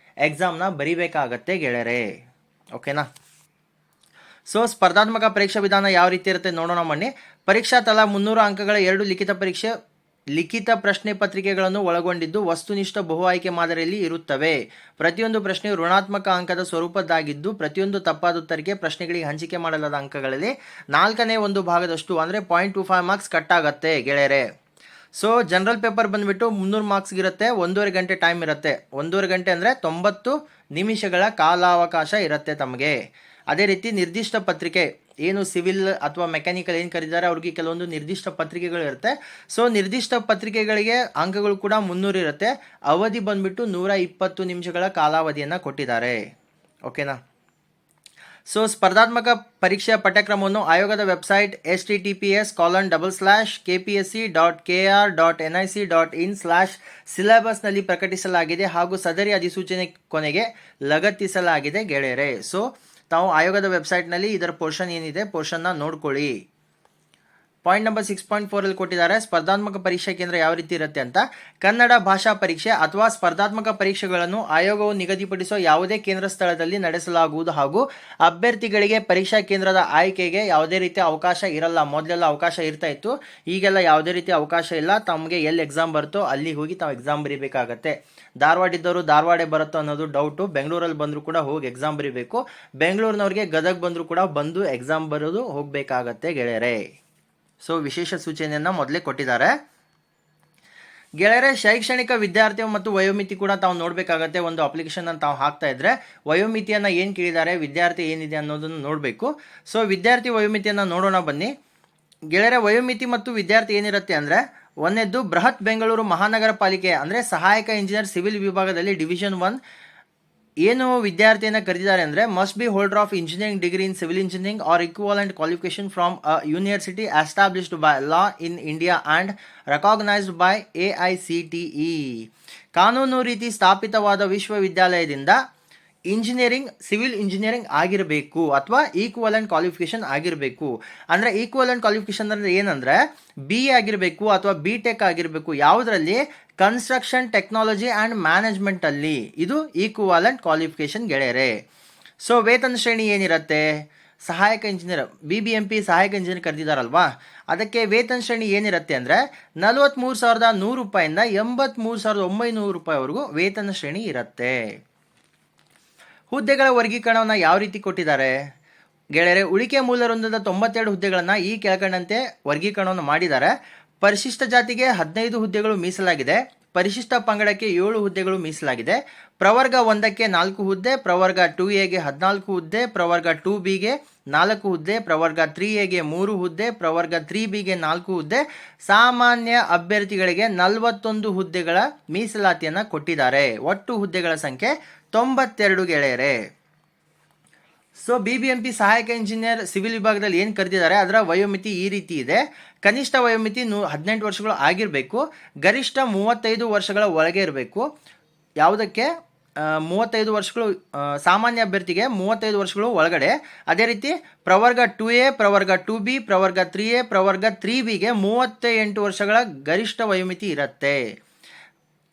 ಎಕ್ಸಾಮ್ನ ಬರೀಬೇಕಾಗತ್ತೆ ಗೆಳೆಯರೆ. ಓಕೆನಾ? ಸೊ ಸ್ಪರ್ಧಾತ್ಮಕ ಪರೀಕ್ಷಾ ವಿಧಾನ ಯಾವ ರೀತಿ ಇರುತ್ತೆ ನೋಡೋಣ ಬನ್ನಿ. ಪರೀಕ್ಷಾ ತಲಾ 300 ಅಂಕಗಳ 2 ಲಿಖಿತ ಪ್ರಶ್ನೆ ಪತ್ರಿಕೆಗಳನ್ನು ಒಳಗೊಂಡಿದ್ದು ವಸ್ತುನಿಷ್ಠ ಬಹು ಆಯ್ಕೆ ಮಾದರಿಯಲ್ಲಿ ಇರುತ್ತವೆ. ಪ್ರತಿಯೊಂದು ಪ್ರಶ್ನೆಯು ಋಣಾತ್ಮಕ ಅಂಕದ ಸ್ವರೂಪದ್ದಾಗಿದ್ದು ಪ್ರತಿಯೊಂದು ತಪ್ಪಾದ ಉತ್ತರಕ್ಕೆ ಪ್ರಶ್ನೆಗಳಿಗೆ ಹಂಚಿಕೆ ಮಾಡಲಾದ ಅಂಕಗಳಲ್ಲಿ 1/4 ಭಾಗದಷ್ಟು ಅಂದರೆ 0.25 ಮಾರ್ಕ್ಸ್ ಕಟ್ ಆಗುತ್ತೆ ಗೆಳೆಯರೆ. ಸೊ ಜನರಲ್ ಪೇಪರ್ ಬಂದುಬಿಟ್ಟು 300 ಮಾರ್ಕ್ಸ್ಗಿರುತ್ತೆ, 1.5 ಗಂಟೆ ಟೈಮ್ ಇರುತ್ತೆ. 1.5 ಗಂಟೆ ಅಂದರೆ 90 ನಿಮಿಷಗಳ ಕಾಲಾವಕಾಶ ಇರುತ್ತೆ ತಮಗೆ. ಅದೇ ರೀತಿ ನಿರ್ದಿಷ್ಟ ಪತ್ರಿಕೆ ಏನು ಸಿವಿಲ್ ಅಥವಾ ಮೆಕ್ಯಾನಿಕಲ್ ಏನು ಕರೀತಾರೆ ಅವ್ರಿಗೆ ಕೆಲವೊಂದು ನಿರ್ದಿಷ್ಟ ಪತ್ರಿಕೆಗಳು ಇರುತ್ತೆ. ಸೊ ನಿರ್ದಿಷ್ಟ ಪತ್ರಿಕೆಗಳಿಗೆ ಅಂಕಗಳು ಕೂಡ 300 ಇರುತ್ತೆ. ಅವಧಿ ಬಂದ್ಬಿಟ್ಟು 120 ನಿಮಿಷಗಳ ಕಾಲಾವಧಿಯನ್ನು ಕೊಟ್ಟಿದ್ದಾರೆ. ಓಕೆನಾ. ಸೊ ಸ್ಪರ್ಧಾತ್ಮಕ ಪರೀಕ್ಷೆಯ ಪಠ್ಯಕ್ರಮವನ್ನು ಆಯೋಗದ ವೆಬ್ಸೈಟ್ https://kpsc.kr.nic.in/syllabusನಲ್ಲಿ ಪ್ರಕಟಿಸಲಾಗಿದೆ ಹಾಗೂ ಸದರಿ ಅಧಿಸೂಚನೆ ಕೊನೆಗೆ ಲಗತ್ತಿಸಲಾಗಿದೆ ಗೆಳೆಯರೆ. ಸೊ ತಾವು ಆಯೋಗದ ವೆಬ್ಸೈಟ್ನಲ್ಲಿ ಇದರ ಪೋರ್ಷನ್ ಏನಿದೆ ಪೋರ್ಷನ್ನ ನೋಡ್ಕೊಳ್ಳಿ. ಪಾಯಿಂಟ್ ನಂಬರ್ 6.4 ಅಲ್ಲಿ ಕೊಟ್ಟಿದ್ದಾರೆ ಸ್ಪರ್ಧಾತ್ಮಕ ಪರೀಕ್ಷಾ ಕೇಂದ್ರ ಯಾವ ರೀತಿ ಇರುತ್ತೆ ಅಂತ. ಕನ್ನಡ ಭಾಷಾ ಪರೀಕ್ಷೆ ಅಥವಾ ಸ್ಪರ್ಧಾತ್ಮಕ ಪರೀಕ್ಷೆಗಳನ್ನು ಆಯೋಗವು ನಿಗದಿಪಡಿಸುವ ಯಾವುದೇ ಕೇಂದ್ರ ಸ್ಥಳದಲ್ಲಿ ನಡೆಸಲಾಗುವುದು ಹಾಗೂ ಅಭ್ಯರ್ಥಿಗಳಿಗೆ ಪರೀಕ್ಷಾ ಕೇಂದ್ರದ ಆಯ್ಕೆಗೆ ಯಾವುದೇ ರೀತಿಯ ಅವಕಾಶ ಇರಲ್ಲ. ಮೊದಲೆಲ್ಲ ಅವಕಾಶ ಇರ್ತಾ ಇತ್ತು, ಈಗೆಲ್ಲ ಯಾವುದೇ ರೀತಿಯ ಅವಕಾಶ ಇಲ್ಲ. ತಮಗೆ ಎಲ್ಲಿ ಎಕ್ಸಾಮ್ ಬರುತ್ತೋ ಅಲ್ಲಿಗೆ ಹೋಗಿ ತಾವು ಎಕ್ಸಾಮ್ ಬರೀಬೇಕಾಗತ್ತೆ. ಧಾರವಾಡ ಇದ್ದವರು ಧಾರವಾಡ ಬರುತ್ತೋ ಅನ್ನೋದು ಡೌಟು. ಬೆಂಗಳೂರಲ್ಲಿ ಬಂದರೂ ಕೂಡ ಹೋಗಿ ಎಕ್ಸಾಮ್ ಬರೀಬೇಕು. ಬೆಂಗಳೂರಿನವ್ರಿಗೆ ಗದಗ ಬಂದರೂ ಕೂಡ ಬಂದು ಎಕ್ಸಾಮ್ ಬರೋದು ಹೋಗಬೇಕಾಗತ್ತೆ ಗೆಳೆಯರೆ. ಸೊ ವಿಶೇಷ ಸೂಚನೆಯನ್ನು ಮೊದಲೇ ಕೊಟ್ಟಿದ್ದಾರೆ ಗೆಳೆಯರೆ. ಶೈಕ್ಷಣಿಕ ವಿದ್ಯಾರ್ಥಿ ಮತ್ತು ವಯೋಮಿತಿ ಕೂಡ ತಾವು ನೋಡಬೇಕಾಗತ್ತೆ. ಒಂದು ಅಪ್ಲಿಕೇಶನ್ ತಾವು ಹಾಕ್ತಾ ಇದ್ರೆ ವಯೋಮಿತಿಯನ್ನು ಏನು ಕೇಳಿದ್ದಾರೆ, ವಿದ್ಯಾರ್ಥಿ ಏನಿದೆ ಅನ್ನೋದನ್ನು ನೋಡಬೇಕು. ಸೊ ವಿದ್ಯಾರ್ಥಿ ವಯೋಮಿತಿಯನ್ನು ನೋಡೋಣ ಬನ್ನಿ ಗೆಳೆಯರೆ. ವಯೋಮಿತಿ ಮತ್ತು ವಿದ್ಯಾರ್ಥಿ ಏನಿರುತ್ತೆ ಅಂದರೆ, ಒಂದನೇದ್ದು ಬೃಹತ್ ಬೆಂಗಳೂರು ಮಹಾನಗರ ಪಾಲಿಕೆ ಅಂದರೆ ಸಹಾಯಕ ಇಂಜಿನಿಯರ್ ಸಿವಿಲ್ ವಿಭಾಗದಲ್ಲಿ ಡಿವಿಷನ್ 1 ಏನು ವಿದ್ಯಾರ್ಥಿಯನ್ನು ಕರೆದಿದ್ದಾರೆ ಅಂದರೆ, must be holder of engineering degree in civil engineering or equivalent qualification from a university established by law in India and recognised by AICTE. ಕಾನೂನು ರೀತಿ ಸ್ಥಾಪಿತವಾದ ವಿಶ್ವವಿದ್ಯಾಲಯದಿಂದ ಇಂಜಿನಿಯರಿಂಗ್ ಸಿವಿಲ್ ಇಂಜಿನಿಯರಿಂಗ್ ಆಗಿರಬೇಕು ಅಥವಾ ಈಕ್ವಲೆಂಟ್ ಕ್ವಾಲಿಫಿಕೇಶನ್ ಆಗಿರಬೇಕು. ಅಂದರೆ ಈಕ್ವಲೆಂಟ್ ಕ್ವಾಲಿಫಿಕೇಶನ್ ಅಂದರೆ ಏನಂದರೆ BA ಆಗಿರಬೇಕು ಅಥವಾ BTech ಆಗಿರಬೇಕು. ಯಾವುದರಲ್ಲಿ? ಕನ್ಸ್ಟ್ರಕ್ಷನ್ ಟೆಕ್ನಾಲಜಿ ಆ್ಯಂಡ್ ಮ್ಯಾನೇಜ್ಮೆಂಟಲ್ಲಿ. ಇದು ಈಕ್ವಲೆಂಟ್ ಕ್ವಾಲಿಫಿಕೇಶನ್ ಗೆಳೆಯರೆ. ಸೊ ವೇತನ ಶ್ರೇಣಿ ಏನಿರುತ್ತೆ? ಸಹಾಯಕ ಇಂಜಿನಿಯರ್ BBMP ಸಹಾಯಕ ಇಂಜಿನಿಯರ್ ಕರೆದಿದ್ದಾರಲ್ವಾ, ಅದಕ್ಕೆ ವೇತನ ಶ್ರೇಣಿ ಏನಿರುತ್ತೆ ಅಂದರೆ 43,100 ರೂಪಾಯಿಂದ 83,900 ರೂಪಾಯಿವರೆಗೂ ವೇತನ ಶ್ರೇಣಿ ಇರುತ್ತೆ. ಹುದ್ದೆಗಳ ವರ್ಗೀಕರಣವನ್ನು ಯಾವ ರೀತಿ ಕೊಟ್ಟಿದ್ದಾರೆ ಗೆಳೆಯರೆ? ಉಳಿಕೆ ಮೂಲ ವೃಂದದ 92 ಹುದ್ದೆಗಳನ್ನು ಈ ಕೆಳಕಂಡಂತೆ ವರ್ಗೀಕರಣವನ್ನು ಮಾಡಿದ್ದಾರೆ. ಪರಿಶಿಷ್ಟ ಜಾತಿಗೆ 15 ಹುದ್ದೆಗಳು ಮೀಸಲಾಗಿದೆ. ಪರಿಶಿಷ್ಟ ಪಂಗಡಕ್ಕೆ 7 ಹುದ್ದೆಗಳು ಮೀಸಲಾಗಿದೆ. ಪ್ರವರ್ಗ 1ಕ್ಕೆ 4 ಹುದ್ದೆ, ಪ್ರವರ್ಗ 2Aಗೆ 14 ಹುದ್ದೆ, ಪ್ರವರ್ಗ 2Bಗೆ 4 ಹುದ್ದೆ, ಪ್ರವರ್ಗ 3Aಗೆ 3 ಹುದ್ದೆ, ಪ್ರವರ್ಗ 3Bಗೆ 4 ಹುದ್ದೆ. ಸಾಮಾನ್ಯ ಅಭ್ಯರ್ಥಿಗಳಿಗೆ 41 ಹುದ್ದೆಗಳ ಮೀಸಲಾತಿಯನ್ನು ಕೊಟ್ಟಿದ್ದಾರೆ. ಒಟ್ಟು ಹುದ್ದೆಗಳ ಸಂಖ್ಯೆ 92 ಗೆಳೆಯರೆ. ಸೊ BBMP ಸಹಾಯಕ ಇಂಜಿನಿಯರ್ ಸಿವಿಲ್ ವಿಭಾಗದಲ್ಲಿ ಏನು ಕರೆದಿದ್ದಾರೆ ಅದರ ವಯೋಮಿತಿ ಈ ರೀತಿ ಇದೆ. ಕನಿಷ್ಠ ವಯೋಮಿತಿ 18 ವರ್ಷಗಳು ಆಗಿರಬೇಕು. ಗರಿಷ್ಠ 35 ವರ್ಷಗಳ ಒಳಗೆ ಇರಬೇಕು. ಯಾವುದಕ್ಕೆ? 35 ವರ್ಷಗಳು ಸಾಮಾನ್ಯ ಅಭ್ಯರ್ಥಿಗೆ 35 ವರ್ಷಗಳು ಒಳಗಡೆ. ಅದೇ ರೀತಿ ಪ್ರವರ್ಗ 2A, ಪ್ರವರ್ಗ 2B, ಪ್ರವರ್ಗ 3A, ಪ್ರವರ್ಗ 3Bಗೆ 38 ವರ್ಷಗಳ ಗರಿಷ್ಠ ವಯೋಮಿತಿ ಇರುತ್ತೆ.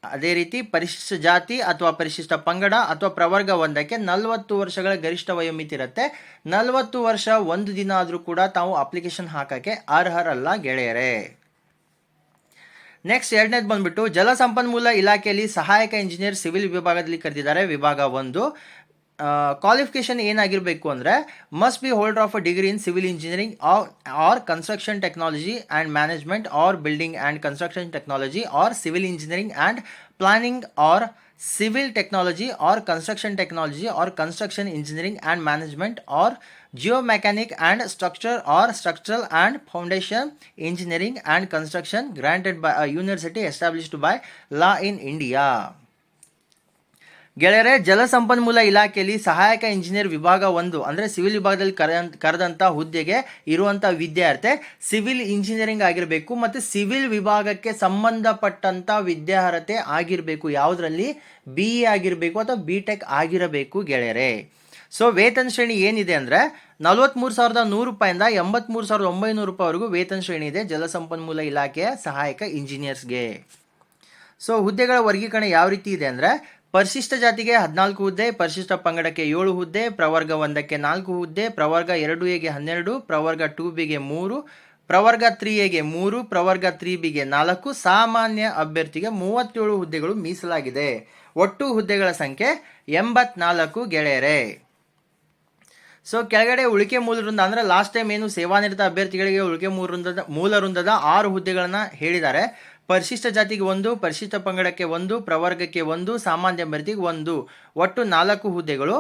ಅದೇ ರೀತಿ ಪರಿಶಿಷ್ಟ ಜಾತಿ ಅಥವಾ ಪರಿಶಿಷ್ಟ ಪಂಗಡ ಅಥವಾ ಪ್ರವರ್ಗ 1ಕ್ಕೆ 40 ವರ್ಷಗಳ ಗರಿಷ್ಠ ವಯೋಮಿತಿ ಇರುತ್ತೆ. 40 ವರ್ಷ ಒಂದು ದಿನ ಆದರೂ ಕೂಡ ತಾವು ಅಪ್ಲಿಕೇಶನ್ ಹಾಕೋಕ್ಕೆ ಅರ್ಹರಲ್ಲ ಗೆಳೆಯರೆ. ನೆಕ್ಸ್ಟ್ ಎರಡನೇದು ಬಂದ್ಬಿಟ್ಟು ಜಲಸಂಪನ್ಮೂಲ ಇಲಾಖೆಯಲ್ಲಿ ಸಹಾಯಕ ಇಂಜಿನಿಯರ್ ಸಿವಿಲ್ ವಿಭಾಗದಲ್ಲಿ ಕರೆದಿದ್ದಾರೆ. ವಿಭಾಗ 1 ಕ್ವಾಲಿಫಿಕೇಶನ್ ಏನಾಗಿರಬೇಕು ಅಂದರೆ, must be holder of a degree in civil engineering or construction technology and management or building and construction technology or civil engineering and planning or civil technology or construction technology or construction engineering and management or geomechanic and structure or structural and foundation engineering and construction granted by a university established by law in India. ಗೆಳೆಯರೆ, ಜಲಸಂಪನ್ಮೂಲ ಇಲಾಖೆಯಲ್ಲಿ ಸಹಾಯಕ ಇಂಜಿನಿಯರ್ ವಿಭಾಗ 1 ಅಂದರೆ ಸಿವಿಲ್ ವಿಭಾಗದಲ್ಲಿ ಕರೆದಂಥ ಹುದ್ದೆಗೆ ಇರುವಂಥ ವಿದ್ಯಾರ್ಥಿ ಸಿವಿಲ್ ಇಂಜಿನಿಯರಿಂಗ್ ಆಗಿರಬೇಕು ಮತ್ತು ಸಿವಿಲ್ ವಿಭಾಗಕ್ಕೆ ಸಂಬಂಧಪಟ್ಟಂಥ ವಿದ್ಯಾರ್ಹತೆ ಆಗಿರಬೇಕು. ಯಾವುದರಲ್ಲಿ? BE ಆಗಿರಬೇಕು ಅಥವಾ BTech ಆಗಿರಬೇಕು ಗೆಳೆಯರೆ. ಸೊ ವೇತನ ಶ್ರೇಣಿ ಏನಿದೆ ಅಂದರೆ 43,100 ರೂಪಾಯಿಂದ 83,900 ರೂಪಾಯಿವರೆಗೂ ವೇತನ ಶ್ರೇಣಿ ಇದೆ ಜಲಸಂಪನ್ಮೂಲ ಇಲಾಖೆಯ ಸಹಾಯಕ ಇಂಜಿನಿಯರ್ಸ್ಗೆ. ಸೊ ಹುದ್ದೆಗಳ ವರ್ಗೀಕರಣ ಯಾವ ರೀತಿ ಇದೆ ಅಂದರೆ, ಪರಿಶಿಷ್ಟ ಜಾತಿಗೆ 14 ಹುದ್ದೆ, ಪರಿಶಿಷ್ಟ ಪಂಗಡಕ್ಕೆ 7 ಹುದ್ದೆ, ಪ್ರವರ್ಗ 1ಕ್ಕೆ 4 ಹುದ್ದೆ, ಪ್ರವರ್ಗ 2Aಗೆ 12, ಪ್ರವರ್ಗ 2Bಗೆ 3, ಪ್ರವರ್ಗ 3Aಗೆ 3, ಪ್ರವರ್ಗ 3Bಗೆ 4, ಸಾಮಾನ್ಯ ಅಭ್ಯರ್ಥಿಗೆ 37 ಹುದ್ದೆಗಳು ಮೀಸಲಾಗಿದೆ. ಒಟ್ಟು ಹುದ್ದೆಗಳ ಸಂಖ್ಯೆ 84 ಗೆಳೆಯರೆ. ಸೊ ಕೆಳಗಡೆ ಉಳಿಕೆ ಮೂಲ ವೃಂದ ಅಂದರೆ ಲಾಸ್ಟ್ ಟೈಮ್ ಏನು ಸೇವಾನಿರತ ಅಭ್ಯರ್ಥಿಗಳಿಗೆ ಉಳಿಕೆ ಮೂಲ ವೃಂದದ 6 ಹುದ್ದೆಗಳನ್ನು ಹೇಳಿದ್ದಾರೆ. ಪರಿಶಿಷ್ಟ ಜಾತಿಗೆ 1, ಪರಿಶಿಷ್ಟ ಪಂಗಡಕ್ಕೆ 1, ಪ್ರವರ್ಗಕ್ಕೆ 1, ಸಾಮಾನ್ಯ ಅಭ್ಯರ್ಥಿಗೆ 1, ಒಟ್ಟು 4 ಹುದ್ದೆಗಳು.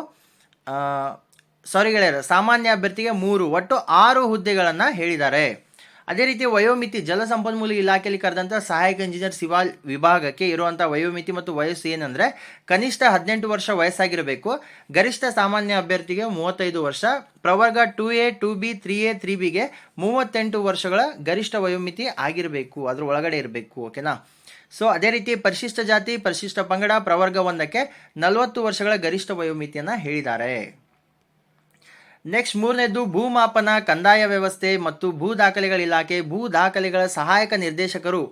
ಸಾರಿ ಗೆಳೆಯರ, ಸಾಮಾನ್ಯ ಅಭ್ಯರ್ಥಿಗೆ 3, ಒಟ್ಟು 6 ಹುದ್ದೆಗಳನ್ನು ಹೇಳಿದ್ದಾರೆ. ಅದೇ ರೀತಿ ವಯೋಮಿತಿ, ಜಲಸಂಪನ್ಮೂಲ ಇಲಾಖೆಯಲ್ಲಿ ಕರೆದಂಥ ಸಹಾಯಕ ಇಂಜಿನಿಯರ್ ಸಿವಿಲ್ ವಿಭಾಗಕ್ಕೆ ಇರುವಂಥ ವಯೋಮಿತಿ ಮತ್ತು ವಯಸ್ಸು ಏನಂದರೆ ಕನಿಷ್ಠ 18 ವರ್ಷ ವಯಸ್ಸಾಗಿರಬೇಕು. ಗರಿಷ್ಠ ಸಾಮಾನ್ಯ ಅಭ್ಯರ್ಥಿಗೆ 35 ವರ್ಷ. ಪ್ರವರ್ಗ 2A 2B 3A 3Bಗೆ 38 ವರ್ಷಗಳ ಗರಿಷ್ಠ ವಯೋಮಿತಿ ಆಗಿರಬೇಕು, ಅದ್ರ ಒಳಗಡೆ ಇರಬೇಕು. ಓಕೆನಾ. ಸೊ ಅದೇ ರೀತಿ ಪರಿಶಿಷ್ಟ ಜಾತಿ, ಪರಿಶಿಷ್ಟ ಪಂಗಡ ಪ್ರವರ್ಗ 1ಕ್ಕೆ 40 ವರ್ಷಗಳ ಗರಿಷ್ಠ ವಯೋಮಿತಿಯನ್ನು ಹೇಳಿದ್ದಾರೆ. ನೆಕ್ಸ್ಟ್ 3ನೇದು ಭೂಮಾಪನ, ಕಂದಾಯ ವ್ಯವಸ್ಥೆ ಮತ್ತು ಭೂ ದಾಖಲೆಗಳ ಇಲಾಖೆ, ಭೂ ದಾಖಲೆಗಳ ಸಹಾಯಕ ನಿರ್ದೇಶಕರು.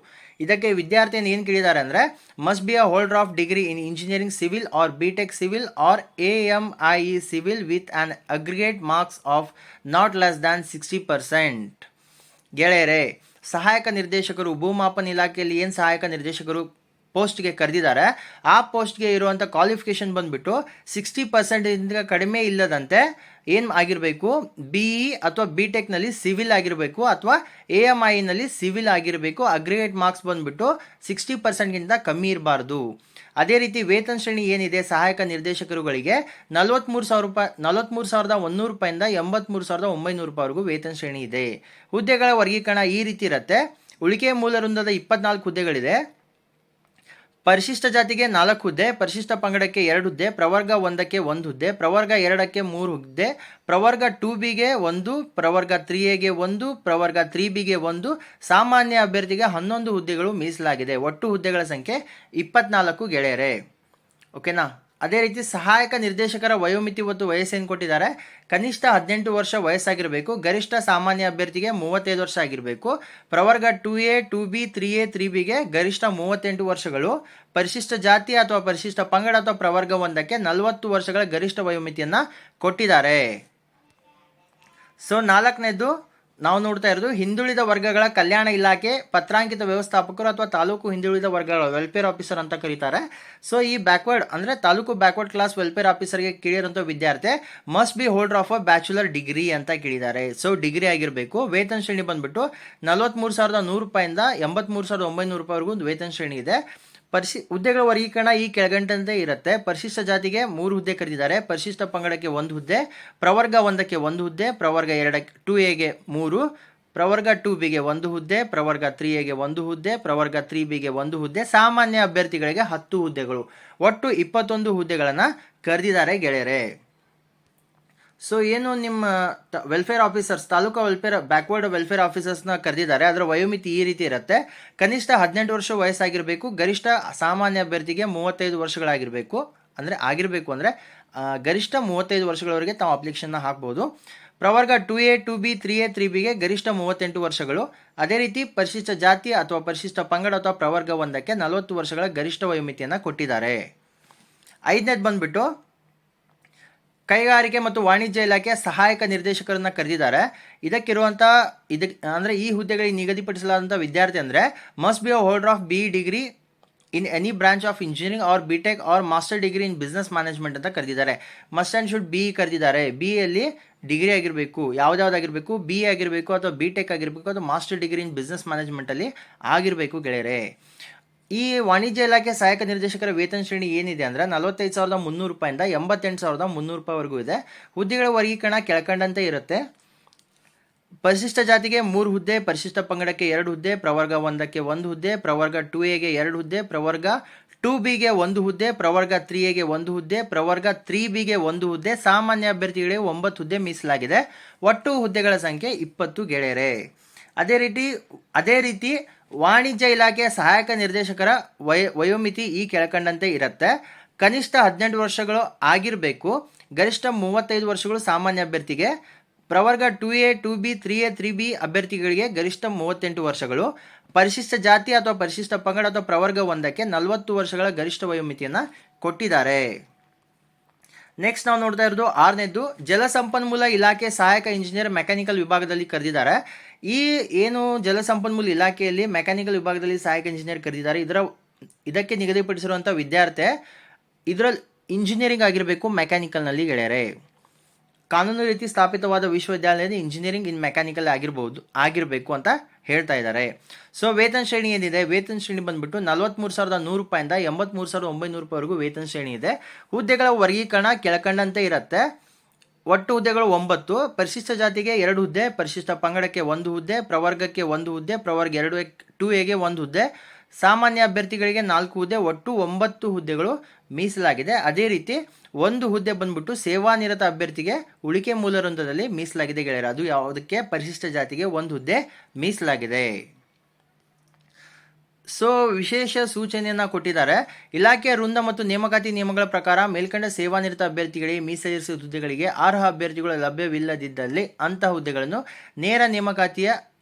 ಇದಕ್ಕೆ ವಿದ್ಯಾರ್ಥಿಯನ್ನು ಏನು ಕೇಳಿದ್ದಾರೆ ಅಂದರೆ must be a holder of degree in engineering civil or BTech civil or AMIE civil with an aggregate marks of not less than 60%. ಗೆಳೆಯರೆ, ಸಹಾಯಕ ನಿರ್ದೇಶಕರು ಭೂಮಾಪನ ಇಲಾಖೆಯಲ್ಲಿ ಏನು ಸಹಾಯಕ ನಿರ್ದೇಶಕರು ಪೋಸ್ಟ್ಗೆ ಕರೆದಿದ್ದಾರೆ, ಆ ಪೋಸ್ಟ್ಗೆ ಇರುವಂಥ ಕ್ವಾಲಿಫಿಕೇಷನ್ ಬಂದುಬಿಟ್ಟು 60% ಕಡಿಮೆ ಇಲ್ಲದಂತೆ ಏನು ಆಗಿರಬೇಕು, BE ಅಥವಾ BTECನಲ್ಲಿ ಸಿವಿಲ್ ಆಗಿರಬೇಕು ಅಥವಾ AMIನಲ್ಲಿ ಸಿವಿಲ್ ಆಗಿರಬೇಕು. ಅಗ್ರಿಗೇಟ್ ಮಾರ್ಕ್ಸ್ ಬಂದುಬಿಟ್ಟು 60%ಗಿಂತ ಕಮ್ಮಿ ಇರಬಾರ್ದು. ಅದೇ ರೀತಿ ವೇತನ ಶ್ರೇಣಿ ಏನಿದೆ ಸಹಾಯಕ ನಿರ್ದೇಶಕರುಗಳಿಗೆ 43,100 ರೂಪಾಯಿಂದ 83,900 ರೂಪಾಯಿವರೆಗೂ ವೇತನ ಶ್ರೇಣಿ ಇದೆ. ಹುದ್ದೆಗಳ ವರ್ಗೀಕರಣ ಈ ರೀತಿ ಇರುತ್ತೆ. ಉಳಿಕೆ ಮೂಲ ವೃಂದದ 24 ಹುದ್ದೆಗಳಿದೆ. ಪರಿಶಿಷ್ಟ ಜಾತಿಗೆ 4 ಹುದ್ದೆ, ಪರಿಶಿಷ್ಟ ಪಂಗಡಕ್ಕೆ 2 ಹುದ್ದೆ, ಪ್ರವರ್ಗ 1ಕ್ಕೆ 1 ಹುದ್ದೆ, ಪ್ರವರ್ಗ 2ಕ್ಕೆ 3 ಹುದ್ದೆ, ಪ್ರವರ್ಗ 2Bಗೆ 1, ಪ್ರವರ್ಗ 3Aಗೆ 1, ಪ್ರವರ್ಗ 3Bಗೆ 1, ಸಾಮಾನ್ಯ ಅಭ್ಯರ್ಥಿಗೆ 11 ಹುದ್ದೆಗಳು ಮೀಸಲಾಗಿದೆ. ಒಟ್ಟು ಹುದ್ದೆಗಳ ಸಂಖ್ಯೆ 24 ಗೆಳೆಯರೆ. ಓಕೆನಾ. ಅದೇ ರೀತಿ ಸಹಾಯಕ ನಿರ್ದೇಶಕರ ವಯೋಮಿತಿ ಮತ್ತು ವಯಸ್ಸೇನು ಕೊಟ್ಟಿದ್ದಾರೆ, ಕನಿಷ್ಠ 18 ವರ್ಷ ವಯಸ್ಸಾಗಿರಬೇಕು. ಗರಿಷ್ಠ ಸಾಮಾನ್ಯ ಅಭ್ಯರ್ಥಿಗೆ 35 ವರ್ಷ ಆಗಿರಬೇಕು. ಪ್ರವರ್ಗ 2A 2B 3A 3Bಗೆ ಗರಿಷ್ಠ 38 ವರ್ಷಗಳು. ಪರಿಶಿಷ್ಟ ಜಾತಿ ಅಥವಾ ಪರಿಶಿಷ್ಟ ಪಂಗಡ ಅಥವಾ ಪ್ರವರ್ಗ 1ಕ್ಕೆ 40 ವರ್ಷಗಳ ಗರಿಷ್ಠ ವಯೋಮಿತಿಯನ್ನು ಕೊಟ್ಟಿದ್ದಾರೆ. ಸೊ 4ನೇದು ನಾವು ನೋಡ್ತಾ ಇರೋದು ಹಿಂದುಳಿದ ವರ್ಗಗಳ ಕಲ್ಯಾಣ ಇಲಾಖೆ ಪತ್ರಾಂಕಿತ ವ್ಯವಸ್ಥಾಪಕರು ಅಥವಾ ತಾಲೂಕು ಹಿಂದುಳಿದ ವರ್ಗಗಳ ವೆಲ್ಫೇರ್ ಆಫೀಸರ್ ಅಂತ ಕರೀತಾರೆ. ಸೊ ಈ ಬ್ಯಾಕ್ವರ್ಡ್ ಅಂದರೆ ತಾಲೂಕು ಬ್ಯಾಕ್ವರ್ಡ್ ಕ್ಲಾಸ್ ವೆಲ್ಫೇರ್ ಆಫೀಸರ್ಗೆ ಕೇಳಿರೋಂಥ ವಿದ್ಯಾರ್ಥಿ must be holder of a bachelor degree ಅಂತ ಕೇಳಿದ್ದಾರೆ. ಸೊ ಡಿಗ್ರಿ ಆಗಿರಬೇಕು. ವೇತನ ಶ್ರೇಣಿ ಬಂದುಬಿಟ್ಟು 43,100 ರೂಪಾಯಿಂದ 83,900 ರೂಪಾಯಿವರೆಗೂ ವೇತನ ಶ್ರೇಣಿ ಇದೆ. ಹುದ್ದೆಗಳ ವರ್ಗೀಕರಣ ಈ ಕೆಳಗಂಟಂತೆ ಇರುತ್ತೆ. ಪರಿಶಿಷ್ಟ ಜಾತಿಗೆ 3 ಹುದ್ದೆ ಕರೆದಿದ್ದಾರೆ. ಪರಿಶಿಷ್ಟ ಪಂಗಡಕ್ಕೆ 1 ಹುದ್ದೆ, ಪ್ರವರ್ಗ 1ಕ್ಕೆ 1 ಹುದ್ದೆ, ಪ್ರವರ್ಗ 2Aಗೆ 3, ಪ್ರವರ್ಗ 2Bಗೆ 1 ಹುದ್ದೆ, ಪ್ರವರ್ಗ 3Aಗೆ 1 ಹುದ್ದೆ, ಪ್ರವರ್ಗ 3Bಗೆ 1 ಹುದ್ದೆ, ಸಾಮಾನ್ಯ ಅಭ್ಯರ್ಥಿಗಳಿಗೆ 10 ಹುದ್ದೆಗಳು. ಒಟ್ಟು 21 ಹುದ್ದೆಗಳನ್ನು ಕರೆದಿದ್ದಾರೆ ಗೆಳೆಯರೆ. ಸೊ ಏನು ನಿಮ್ಮ welfare officers, taluk backward welfare ಆಫೀಸರ್ಸ್ನ ಕರೆದಿದ್ದಾರೆ. ಅದರ ವಯೋಮಿತಿ ಈ ರೀತಿ ಇರುತ್ತೆ. ಕನಿಷ್ಠ 18 ವರ್ಷ ವಯಸ್ಸಾಗಿರಬೇಕು. ಗರಿಷ್ಠ ಸಾಮಾನ್ಯ ಅಭ್ಯರ್ಥಿಗೆ 35 ವರ್ಷಗಳಾಗಿರಬೇಕು. ಅಂದರೆ ಗರಿಷ್ಠ 35 ವರ್ಷಗಳವರೆಗೆ ತಾವು ಅಪ್ಲಿಕೇಶನ್ನ ಹಾಕ್ಬೋದು. ಪ್ರವರ್ಗ 2A 2B 3A 3Bಗೆ ಗರಿಷ್ಠ 38 ವರ್ಷಗಳು. ಅದೇ ರೀತಿ ಪರಿಶಿಷ್ಟ ಜಾತಿ ಅಥವಾ ಪರಿಶಿಷ್ಟ ಪಂಗಡ ಅಥವಾ ಪ್ರವರ್ಗ 1ಕ್ಕೆ 40 ವರ್ಷಗಳ ಗರಿಷ್ಠ ವಯೋಮಿತಿಯನ್ನು ಕೊಟ್ಟಿದ್ದಾರೆ. 5ನೇದು ಬಂದುಬಿಟ್ಟು ಕೈಗಾರಿಕೆ ಮತ್ತು ವಾಣಿಜ್ಯ ಇಲಾಖೆಯ ಸಹಾಯಕ ನಿರ್ದೇಶಕರನ್ನ ಕರೆದಿದ್ದಾರೆ. ಅಂದರೆ ಈ ಹುದ್ದೆಗಳಿಗೆ ನಿಗದಿಪಡಿಸಲಾದಂಥ ವಿದ್ಯಾರ್ಥಿ ಅಂದರೆ must be a holder of BE degree in any branch of engineering or BTEC or master degree in business management ಅಂತ ಕರೆದಿದ್ದಾರೆ. ಮಸ್ಟ್ ಆ್ಯಂಡ್ ಶುಡ್ BE ಕರೆದಿದ್ದಾರೆ. BEಯಲ್ಲಿ ಡಿಗ್ರಿ ಆಗಿರಬೇಕು. ಯಾವುದಾಗಿರಬೇಕು, BE ಆಗಿರಬೇಕು ಅಥವಾ BTEC ಆಗಿರಬೇಕು ಅಥವಾ ಮಾಸ್ಟರ್ ಡಿಗ್ರಿ ಇನ್ ಬಿಸ್ನೆಸ್ ಮ್ಯಾನೇಜ್ಮೆಂಟಲ್ಲಿ ಆಗಿರಬೇಕು ಗೆಳೆಯರೆ. ಈ ವಾಣಿಜ್ಯ ಇಲಾಖೆ ಸಹಾಯಕ ನಿರ್ದೇಶಕರ ವೇತನ ಶ್ರೇಣಿ ಏನಿದೆ ಅಂದರೆ 45,300 ರೂಪಾಯಿಂದ 88,300 ರೂಪಾಯಿವರೆಗೂ ಇದೆ. ಹುದ್ದೆಗಳ ವರ್ಗೀಕರಣ ಕೆಳಕಂಡಂತೆ ಇರುತ್ತೆ. ಪರಿಶಿಷ್ಟ ಜಾತಿಗೆ 3 ಹುದ್ದೆ, ಪರಿಶಿಷ್ಟ ಪಂಗಡಕ್ಕೆ 2 ಹುದ್ದೆ, ಪ್ರವರ್ಗ 1ಕ್ಕೆ 1 ಹುದ್ದೆ, ಪ್ರವರ್ಗ 2Aಗೆ 2 ಹುದ್ದೆ, ಪ್ರವರ್ಗ 2Bಗೆ 1 ಹುದ್ದೆ, ಪ್ರವರ್ಗ 3Aಗೆ 1 ಹುದ್ದೆ, ಪ್ರವರ್ಗ 3Bಗೆ 1 ಹುದ್ದೆ, ಸಾಮಾನ್ಯ ಅಭ್ಯರ್ಥಿಗಳಿಗೆ 9 ಹುದ್ದೆ ಮೀಸಲಾಗಿದೆ. ಒಟ್ಟು ಹುದ್ದೆಗಳ ಸಂಖ್ಯೆ 20 ಗೆಳೆಯರೆ. ಅದೇ ರೀತಿ ವಾಣಿಜ್ಯ ಇಲಾಖೆಯ ಸಹಾಯಕ ನಿರ್ದೇಶಕರ ವಯೋಮಿತಿ ಈ ಕೆಳಕಂಡಂತೆ ಇರುತ್ತೆ. ಕನಿಷ್ಠ 18 ವರ್ಷಗಳು ಆಗಿರಬೇಕು. ಗರಿಷ್ಠ 35 ವರ್ಷಗಳು ಸಾಮಾನ್ಯ ಅಭ್ಯರ್ಥಿಗೆ. ಪ್ರವರ್ಗ 2A 2B 3A 3B ಅಭ್ಯರ್ಥಿಗಳಿಗೆ ಗರಿಷ್ಠ 38 ವರ್ಷಗಳು. ಪರಿಶಿಷ್ಟ ಜಾತಿ ಅಥವಾ ಪರಿಶಿಷ್ಟ ಪಂಗಡ ಅಥವಾ ಪ್ರವರ್ಗ 1ಕ್ಕೆ 40 ವರ್ಷಗಳ ಗರಿಷ್ಠ ವಯೋಮಿತಿಯನ್ನು ಕೊಟ್ಟಿದ್ದಾರೆ. ನೆಕ್ಸ್ಟ್ ನಾವು ನೋಡ್ತಾ ಇರೋದು 6ನೇದು ಜಲಸಂಪನ್ಮೂಲ ಇಲಾಖೆ ಸಹಾಯಕ ಇಂಜಿನಿಯರ್ ಮೆಕ್ಯಾನಿಕಲ್ ವಿಭಾಗದಲ್ಲಿ ಕರೆದಿದ್ದಾರೆ. ಈ ಏನು ಜಲಸಂಪನ್ಮೂಲ ಇಲಾಖೆಯಲ್ಲಿ ಮೆಕ್ಯಾನಿಕಲ್ ವಿಭಾಗದಲ್ಲಿ ಸಹಾಯಕ ಇಂಜಿನಿಯರ್ ಕರೆದಿದ್ದಾರೆ. ಇದಕ್ಕೆ ನಿಗದಿಪಡಿಸಿರುವಂಥ ವಿದ್ಯಾರ್ಥಿ ಇದರಲ್ಲಿ ಇಂಜಿನಿಯರಿಂಗ್ ಆಗಿರಬೇಕು ಮೆಕ್ಯಾನಿಕಲ್ನಲ್ಲಿ ಗೆಳೆಯರೆ. ಕಾನೂನು ರೀತಿ ಸ್ಥಾಪಿತವಾದ ವಿಶ್ವವಿದ್ಯಾಲಯದ ಇಂಜಿನಿಯರಿಂಗ್ ಇನ್ ಮೆಕ್ಯಾನಿಕಲ್ ಆಗಿರಬೇಕು ಅಂತ ಹೇಳ್ತಾ ಇದ್ದಾರೆ. ಸೊ ವೇತನ ಶ್ರೇಣಿ ಏನಿದೆ, ವೇತನ ಶ್ರೇಣಿ ಬಂದುಬಿಟ್ಟು 43,100 ರೂಪಾಯಿಂದ 83,900 ರೂಪಾಯಿವರೆಗೂ ವೇತನ ಶ್ರೇಣಿ ಇದೆ. ಹುದ್ದೆಗಳ ವರ್ಗೀಕರಣ ಕೆಳಕಂಡಂತೆ ಇರುತ್ತೆ. ಒಟ್ಟು ಹುದ್ದೆಗಳು 9. ಪರಿಶಿಷ್ಟ ಜಾತಿಗೆ 2 ಹುದ್ದೆ, ಪರಿಶಿಷ್ಟ ಪಂಗಡಕ್ಕೆ 1 ಹುದ್ದೆ, ಪ್ರವರ್ಗಕ್ಕೆ 1 ಹುದ್ದೆ, ಪ್ರವರ್ಗ 2A ಗೆ 1 ಹುದ್ದೆ, ಸಾಮಾನ್ಯ ಅಭ್ಯರ್ಥಿಗಳಿಗೆ 4 ಹುದ್ದೆ, ಒಟ್ಟು 9 ಹುದ್ದೆಗಳು ಮೀಸಲಾಗಿದೆ. ಅದೇ ರೀತಿ 1 ಹುದ್ದೆ ಬಂದ್ಬಿಟ್ಟು ಸೇವಾನಿರತ ಅಭ್ಯರ್ಥಿಗೆ ಉಳಿಕೆ ಮೂಲ ವೃಂದದಲ್ಲಿ ಮೀಸಲಾಗಿದೆ ಗೆಳೆಯರೆ. ಅದು ಯಾವುದಕ್ಕೆ? ಪರಿಶಿಷ್ಟ ಜಾತಿಗೆ 1 ಹುದ್ದೆ ಮೀಸಲಾಗಿದೆ. ಸೊ ವಿಶೇಷ ಸೂಚನೆಯನ್ನು ಕೊಟ್ಟಿದ್ದಾರೆ. ಇಲಾಖೆಯ ವೃಂದ ಮತ್ತು ನೇಮಕಾತಿ ನಿಯಮಗಳ ಪ್ರಕಾರ ಮೇಲ್ಕಂಡ ಸೇವಾನಿರತ ಅಭ್ಯರ್ಥಿಗಳಿಗೆ ಮೀಸಲಿರಿಸಿದ ಹುದ್ದೆಗಳಿಗೆ ಅರ್ಹ ಅಭ್ಯರ್ಥಿಗಳು ಲಭ್ಯವಿಲ್ಲದಿದ್ದಲ್ಲಿ ಅಂತಹ ಹುದ್ದೆಗಳನ್ನು ನೇರ ನೇಮಕಾತಿಯ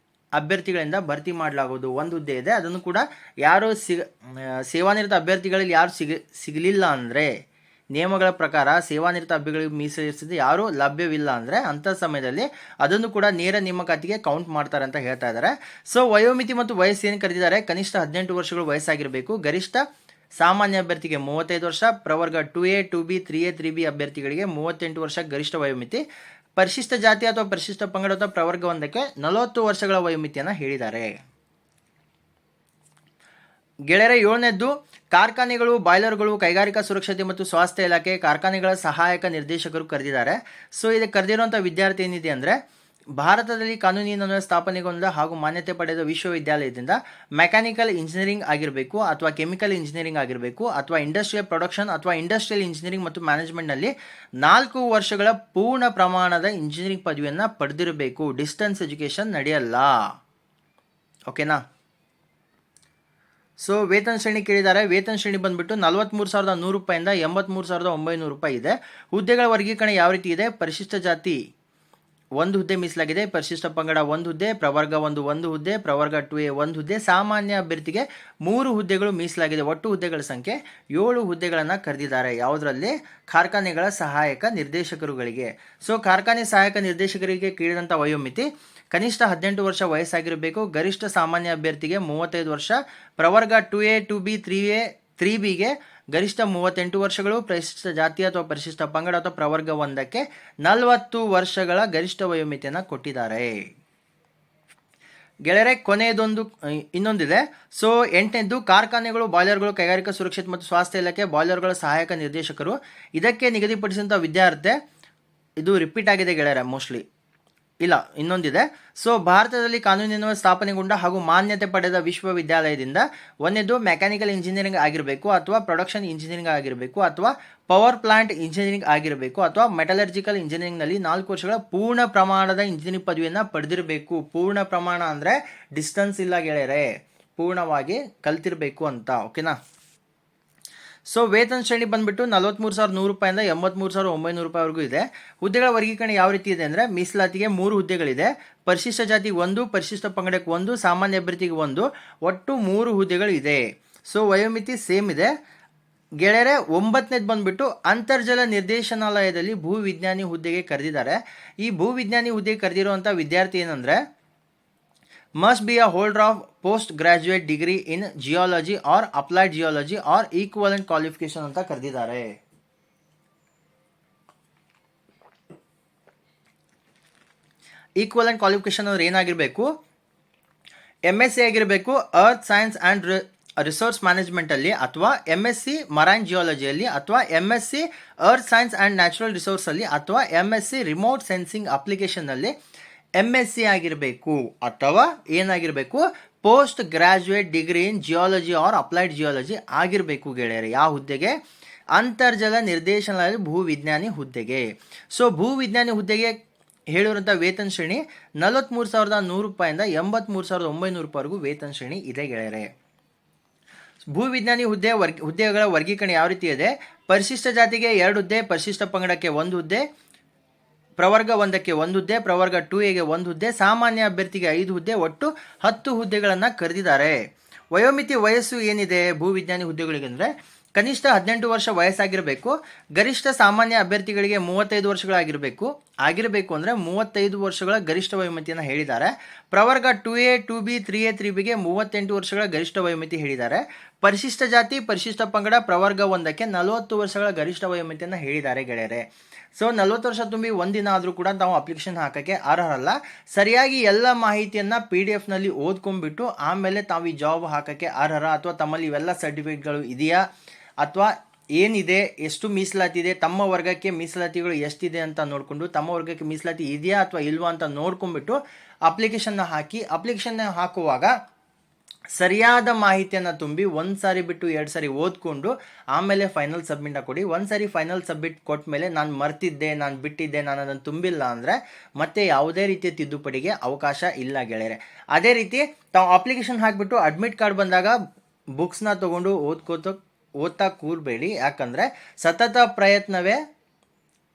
ಅಭ್ಯರ್ಥಿಗಳಿಂದ ಭರ್ತಿ ಮಾಡಲಾಗುವುದು. 1 ಹುದ್ದೆ ಇದೆ, ಅದನ್ನು ಕೂಡ ಯಾರು ಸೇವಾನಿರತ ಅಭ್ಯರ್ಥಿಗಳಲ್ಲಿ ಯಾರು ಸಿಗಲಿಲ್ಲ ಅಂದರೆ, ನಿಯಮಗಳ ಪ್ರಕಾರ ಸೇವಾನಿರತ ಅಭ್ಯರ್ಥಿಗಳಿಗೆ ಮೀಸಲಿರಿಸಿದ ಯಾರು ಲಭ್ಯವಿಲ್ಲ ಅಂದರೆ ಅಂಥ ಸಮಯದಲ್ಲಿ ಅದನ್ನು ಕೂಡ ನೇರ ನೇಮಕಾತಿಗೆ ಕೌಂಟ್ ಮಾಡ್ತಾರೆ ಅಂತ ಹೇಳ್ತಾ ಇದ್ದಾರೆ. ಸೊ ವಯೋಮಿತಿ ಮತ್ತು ವಯಸ್ಸು ಏನು ಕರೆದಿದ್ದಾರೆ? ಕನಿಷ್ಠ 18 ವರ್ಷಗಳು ವಯಸ್ಸಾಗಿರಬೇಕು. ಗರಿಷ್ಠ ಸಾಮಾನ್ಯ ಅಭ್ಯರ್ಥಿಗೆ 35 ವರ್ಷ, ಪ್ರವರ್ಗ 2A 2B 3A 3B ಅಭ್ಯರ್ಥಿಗಳಿಗೆ 38 ವರ್ಷ ಗರಿಷ್ಠ ವಯೋಮಿತಿ. ಪರಿಶಿಷ್ಟ ಜಾತಿ ಅಥವಾ ಪರಿಶಿಷ್ಟ ಪಂಗಡ ಅಥವಾ ಪ್ರವರ್ಗ 1ಕ್ಕೆ 40 ವರ್ಷಗಳ ವಯೋಮಿತಿಯನ್ನು ಹೇಳಿದ್ದಾರೆ. ಗೆಳೆಯರೆ 7ನೇದ್ದು ಕಾರ್ಖಾನೆಗಳು, ಬಾಯ್ಲರ್ಗಳು, ಕೈಗಾರಿಕಾ ಸುರಕ್ಷತೆ ಮತ್ತು ಸ್ವಾಸ್ಥ್ಯ ಇಲಾಖೆ ಕಾರ್ಖಾನೆಗಳ ಸಹಾಯಕ ನಿರ್ದೇಶಕರು ಕರೆದಿದ್ದಾರೆ. ಸೊ ಇದಕ್ಕೆ ಕರೆದಿರುವಂಥ ವಿದ್ಯಾರ್ಥಿ ಏನಿದೆ ಅಂದರೆ ಭಾರತದಲ್ಲಿ ಕಾನೂನಿನ ಸ್ಥಾಪನೆಗೊಂಡ ಹಾಗೂ ಮಾನ್ಯತೆ ಪಡೆದ ವಿಶ್ವವಿದ್ಯಾಲಯದಿಂದ ಮೆಕ್ಯಾನಿಕಲ್ ಇಂಜಿನಿಯರಿಂಗ್ ಆಗಿರಬೇಕು ಅಥವಾ ಕೆಮಿಕಲ್ ಇಂಜಿನಿಯರಿಂಗ್ ಆಗಿರಬೇಕು ಅಥವಾ ಇಂಡಸ್ಟ್ರಿಯಲ್ ಪ್ರೊಡಕ್ಷನ್ ಅಥವಾ ಇಂಡಸ್ಟ್ರಿಯಲ್ ಇಂಜಿನಿಯರಿಂಗ್ ಮತ್ತು ಮ್ಯಾನೇಜ್ಮೆಂಟ್ನಲ್ಲಿ 4 ವರ್ಷಗಳ ಪೂರ್ಣ ಪ್ರಮಾಣದ ಇಂಜಿನಿಯರಿಂಗ್ ಪದವಿಯನ್ನು ಪಡೆದಿರಬೇಕು. ಡಿಸ್ಟೆನ್ಸ್ ಎಜುಕೇಷನ್ ನಡೆಯಲ್ಲ. ಓಕೆನಾ? ಸೊ ವೇತನ ಶ್ರೇಣಿ ಕೇಳಿದ್ದಾರೆ. ವೇತನ ಶ್ರೇಣಿ ಬಂದುಬಿಟ್ಟು 43,100 ರೂಪಾಯಿಂದ 83,900 ರೂಪಾಯಿ ಇದೆ. ಹುದ್ದೆಗಳ ವರ್ಗೀಕರಣ ಯಾವ ರೀತಿ ಇದೆ? ಪರಿಶಿಷ್ಟ ಜಾತಿ 1 ಹುದ್ದೆ ಮೀಸಲಾಗಿದೆ, ಪರಿಶಿಷ್ಟ ಪಂಗಡ 1 ಹುದ್ದೆ, ಪ್ರವರ್ಗ 1 ಹುದ್ದೆ, ಪ್ರವರ್ಗ 2A 1 ಹುದ್ದೆ, ಸಾಮಾನ್ಯ ಅಭ್ಯರ್ಥಿಗೆ 3 ಹುದ್ದೆಗಳು ಮೀಸಲಾಗಿದೆ. ಒಟ್ಟು ಹುದ್ದೆಗಳ ಸಂಖ್ಯೆ 7 ಹುದ್ದೆಗಳನ್ನು ಕರೆದಿದ್ದಾರೆ. ಯಾವುದರಲ್ಲಿ? ಕಾರ್ಖಾನೆಗಳ ಸಹಾಯಕ ನಿರ್ದೇಶಕರುಗಳಿಗೆ. ಸೊ ಕಾರ್ಖಾನೆ ಸಹಾಯಕ ನಿರ್ದೇಶಕರಿಗೆ ಕೇಳಿದಂಥ ವಯೋಮಿತಿ ಕನಿಷ್ಠ 18 ವರ್ಷ ವಯಸ್ಸಾಗಿರಬೇಕು. ಗರಿಷ್ಠ ಸಾಮಾನ್ಯ ಅಭ್ಯರ್ಥಿಗೆ 35 ವರ್ಷ, ಪ್ರವರ್ಗ 2A 2B 3A 3Bಗೆ ಗರಿಷ್ಠ 38 ವರ್ಷಗಳು, ಪರಿಶಿಷ್ಟ ಜಾತಿ ಅಥವಾ ಪರಿಶಿಷ್ಟ ಪಂಗಡ ಅಥವಾ ಪ್ರವರ್ಗ 1ಕ್ಕೆ 40 ವರ್ಷಗಳ ಗರಿಷ್ಠ ವಯೋಮಿತಿಯನ್ನು ಕೊಟ್ಟಿದ್ದಾರೆ. ಗೆಳೆಯರೆ ಇನ್ನೊಂದಿದೆ. ಸೊ 8ನೇದ್ದು ಕಾರ್ಖಾನೆಗಳು, ಬಾಯ್ಲರ್ಗಳು, ಕೈಗಾರಿಕಾ ಸುರಕ್ಷತೆ ಮತ್ತು ಸ್ವಾಸ್ಥ್ಯ ಇಲಾಖೆ ಬಾಯ್ಲರ್ಗಳ ಸಹಾಯಕ ನಿರ್ದೇಶಕರು. ಇದಕ್ಕೆ ನಿಗದಿಪಡಿಸಿದಂಥ ವಿದ್ಯಾರ್ಥಿ ಇದು ರಿಪೀಟ್ ಆಗಿದೆ ಗೆಳೆಯರೆ, ಮೋಸ್ಟ್ಲಿ ಇಲ್ಲ, ಇನ್ನೊಂದಿದೆ. ಸೊ ಭಾರತದಲ್ಲಿ ಕಾನೂನಿನ ಸ್ಥಾಪನೆಗೊಂಡ ಹಾಗೂ ಮಾನ್ಯತೆ ಪಡೆದ ವಿಶ್ವವಿದ್ಯಾಲಯದಿಂದ 1ನೇದು ಮೆಕ್ಯಾನಿಕಲ್ ಇಂಜಿನಿಯರಿಂಗ್ ಆಗಿರಬೇಕು ಅಥವಾ ಪ್ರೊಡಕ್ಷನ್ ಇಂಜಿನಿಯರಿಂಗ್ ಆಗಿರಬೇಕು ಅಥವಾ ಪವರ್ ಪ್ಲಾಂಟ್ ಇಂಜಿನಿಯರಿಂಗ್ ಆಗಿರಬೇಕು ಅಥವಾ ಮೆಟಲರ್ಜಿಕಲ್ ಇಂಜಿನಿಯರಿಂಗ್ನಲ್ಲಿ 4 ವರ್ಷಗಳ ಪೂರ್ಣ ಪ್ರಮಾಣದ ಇಂಜಿನಿಯರಿಂಗ್ ಪದವಿಯನ್ನು ಪಡೆದಿರಬೇಕು. ಪೂರ್ಣ ಪ್ರಮಾಣ ಅಂದರೆ ಡಿಸ್ಟೆನ್ಸ್ ಇಲ್ಲ ಗೆಳೆಯರೆ, ಪೂರ್ಣವಾಗಿ ಕಲ್ತಿರಬೇಕು ಅಂತ. ಓಕೆನಾ? ಸೊ ವೇತನ ಶ್ರೇಣಿ ಬಂದುಬಿಟ್ಟು 43,100 ರೂಪಾಯಿಂದ 83,900 ರೂಪಾಯಿವರೆಗೂ ಇದೆ. ಹುದ್ದೆಗಳ ವರ್ಗೀಕರಣ ಯಾವ ರೀತಿ ಇದೆ ಅಂದರೆ ಮೀಸಲಾತಿಗೆ 3 ಹುದ್ದೆಗಳಿದೆ. ಪರಿಶಿಷ್ಟ ಜಾತಿ 1, ಪರಿಶಿಷ್ಟ ಪಂಗಡಕ್ಕೆ 1, ಸಾಮಾನ್ಯ ಅಭ್ಯರ್ಥಿಗೆ 1, ಒಟ್ಟು 3 ಹುದ್ದೆಗಳು ಇದೆ. ಸೊ ವಯೋಮಿತಿ ಸೇಮ್ ಇದೆ ಗೆಳೆಯರೆ. 9ನೇದು ಬಂದುಬಿಟ್ಟು ಅಂತರ್ಜಲ ನಿರ್ದೇಶನಾಲಯದಲ್ಲಿ ಭೂ ವಿಜ್ಞಾನಿ ಹುದ್ದೆಗೆ ಕರೆದಿದ್ದಾರೆ. ಈ ಭೂ ವಿಜ್ಞಾನಿ ಹುದ್ದೆಗೆ ಕರೆದಿರುವಂಥ ವಿದ್ಯಾರ್ಥಿ ಏನಂದರೆ must be a holder of postgraduate degree in geology or applied geology or equivalent qualification ಅಂತ ಕರೆದಿದ್ದಾರೆ. ಈಕ್ವಲೆಂಟ್ ಕ್ವಾಲಿಫಿಕೇಶನ್ ಅಂದ್ರೆ ಏನಾಗಿರಬೇಕು? MSc ಆಗಿರಬೇಕು ಅರ್ತ್ ಸೈನ್ಸ್ ಆ್ಯಂಡ್ ರಿಸೋರ್ಸ್ ಮ್ಯಾನೇಜ್ಮೆಂಟಲ್ಲಿ, ಅಥವಾ MSc ಮರೈನ್ ಜಿಯಾಲಜಿಯಲ್ಲಿ, ಅಥವಾ MSc earth science and natural ರಿಸೋರ್ಸಲ್ಲಿ, ಅಥವಾ MSc ರಿಮೋಟ್ ಸೆನ್ಸಿಂಗ್ ಅಪ್ಲಿಕೇಶನ್ನಲ್ಲಿ MSc ಆಗಿರಬೇಕು, ಅಥವಾ ಏನಾಗಿರಬೇಕು? Post graduate degree in geology or applied geology ಆಗಿರಬೇಕು ಗೆಳೆಯರೆ. ಯಾವ ಹುದ್ದೆಗೆ? ಅಂತರ್ಜಲ ನಿರ್ದೇಶನಾಲಯದ ಭೂ ವಿಜ್ಞಾನಿ ಹುದ್ದೆಗೆ. ಸೊ ಭೂ ವಿಜ್ಞಾನಿ ಹುದ್ದೆಗೆ ಹೇಳಿರುವಂಥ ವೇತನ ಶ್ರೇಣಿ 43,100 ರೂಪಾಯಿಂದ 83,900 ರೂಪಾಯಿವರೆಗೂ ವೇತನ ಶ್ರೇಣಿ ಇದೆ ಗೆಳೆಯರೆ. ಭೂ ವಿಜ್ಞಾನಿ ಹುದ್ದೆಗಳ ವರ್ಗೀಕರಣ ಯಾವ ರೀತಿ ಇದೆ? ಪರಿಶಿಷ್ಟ ಜಾತಿಗೆ 2 ಹುದ್ದೆ, ಪರಿಶಿಷ್ಟ ಪಂಗಡಕ್ಕೆ 1 ಹುದ್ದೆ, ಪ್ರವರ್ಗ 1ಕ್ಕೆ 1 ಹುದ್ದೆ, ಪ್ರವರ್ಗ 2Aಗೆ 1 ಹುದ್ದೆ, ಸಾಮಾನ್ಯ ಅಭ್ಯರ್ಥಿಗೆ 5 ಹುದ್ದೆ, ಒಟ್ಟು 10 ಹುದ್ದೆಗಳನ್ನು ಕರೆದಿದ್ದಾರೆ. ವಯೋಮಿತಿ ವಯಸ್ಸು ಏನಿದೆ ಭೂ ವಿಜ್ಞಾನಿ ಹುದ್ದೆಗಳಿಗೆ ಅಂದರೆ ಕನಿಷ್ಠ 18 ವರ್ಷ ವಯಸ್ಸಾಗಿರಬೇಕು. ಗರಿಷ್ಠ ಸಾಮಾನ್ಯ ಅಭ್ಯರ್ಥಿಗಳಿಗೆ 35 ವರ್ಷಗಳಾಗಿರಬೇಕು. ಅಂದರೆ 35 ವರ್ಷಗಳ ಗರಿಷ್ಠ ವಯೋಮಿತಿಯನ್ನು ಹೇಳಿದ್ದಾರೆ. ಪ್ರವರ್ಗ 2A 2B 3A 3Bಗೆ 38 ವರ್ಷಗಳ ಗರಿಷ್ಠ ವಯೋಮಿತಿ ಹೇಳಿದ್ದಾರೆ. ಪರಿಶಿಷ್ಟ ಜಾತಿ, ಪರಿಶಿಷ್ಟ ಪಂಗಡ, ಪ್ರವರ್ಗ 1ಕ್ಕೆ 40 ವರ್ಷಗಳ ಗರಿಷ್ಠ ವಯೋಮಿತಿಯನ್ನು ಹೇಳಿದ್ದಾರೆ ಗೆಳೆಯರೆ. ಸೊ 40 ವರ್ಷ ತುಂಬಿ ಒಂದಿನ ಆದರೂ ಕೂಡ ತಾವು ಅಪ್ಲಿಕೇಶನ್ ಹಾಕೋಕ್ಕೆ ಅರ್ಹರಲ್ಲ. ಸರಿಯಾಗಿ ಎಲ್ಲ ಮಾಹಿತಿಯನ್ನು PDF ಓದ್ಕೊಂಡ್ಬಿಟ್ಟು ಆಮೇಲೆ ತಾವು ಈ ಜಾಬ್ ಹಾಕೋಕ್ಕೆ ಅರ್ಹರ, ಅಥವಾ ತಮ್ಮಲ್ಲಿ ಇವೆಲ್ಲ ಸರ್ಟಿಫಿಕೇಟ್ಗಳು ಇದೆಯಾ, ಅಥವಾ ಏನಿದೆ, ಎಷ್ಟು ಮೀಸಲಾತಿ ಇದೆ, ತಮ್ಮ ವರ್ಗಕ್ಕೆ ಮೀಸಲಾತಿಗಳು ಎಷ್ಟಿದೆ ಅಂತ ನೋಡಿಕೊಂಡು ತಮ್ಮ ವರ್ಗಕ್ಕೆ ಮೀಸಲಾತಿ ಇದೆಯಾ ಅಥವಾ ಇಲ್ವಾ ಅಂತ ನೋಡ್ಕೊಂಡ್ಬಿಟ್ಟು ಅಪ್ಲಿಕೇಶನ್ನ ಹಾಕುವಾಗ ಸರಿಯಾದ ಮಾಹಿತಿಯನ್ನು ತುಂಬಿ ಒಂದು ಸಾರಿ ಬಿಟ್ಟು 2 ಸಾರಿ ಓದ್ಕೊಂಡು ಆಮೇಲೆ ಫೈನಲ್ ಸಬ್ಮಿಟ್ನ ಕೊಡಿ. ಒಂದು ಸಾರಿ ಫೈನಲ್ ಸಬ್ಮಿಟ್ ಕೊಟ್ಟ ಮೇಲೆ ನಾನು ಮರ್ತಿದ್ದೆ, ನಾನು ಬಿಟ್ಟಿದ್ದೆ, ನಾನು ಅದನ್ನು ತುಂಬಿಲ್ಲ ಅಂದರೆ ಮತ್ತೆ ಯಾವುದೇ ರೀತಿಯ ತಿದ್ದುಪಡಿಗೆ ಅವಕಾಶ ಇಲ್ಲ ಗೆಳೆಯರೆ. ಅದೇ ರೀತಿ ತಾವು ಅಪ್ಲಿಕೇಶನ್ ಹಾಕಿಬಿಟ್ಟು ಅಡ್ಮಿಟ್ ಕಾರ್ಡ್ ಬಂದಾಗ ಬುಕ್ಸ್ನ ತೊಗೊಂಡು ಓದ್ತಾ ಕೂರಬೇಡಿ. ಯಾಕಂದರೆ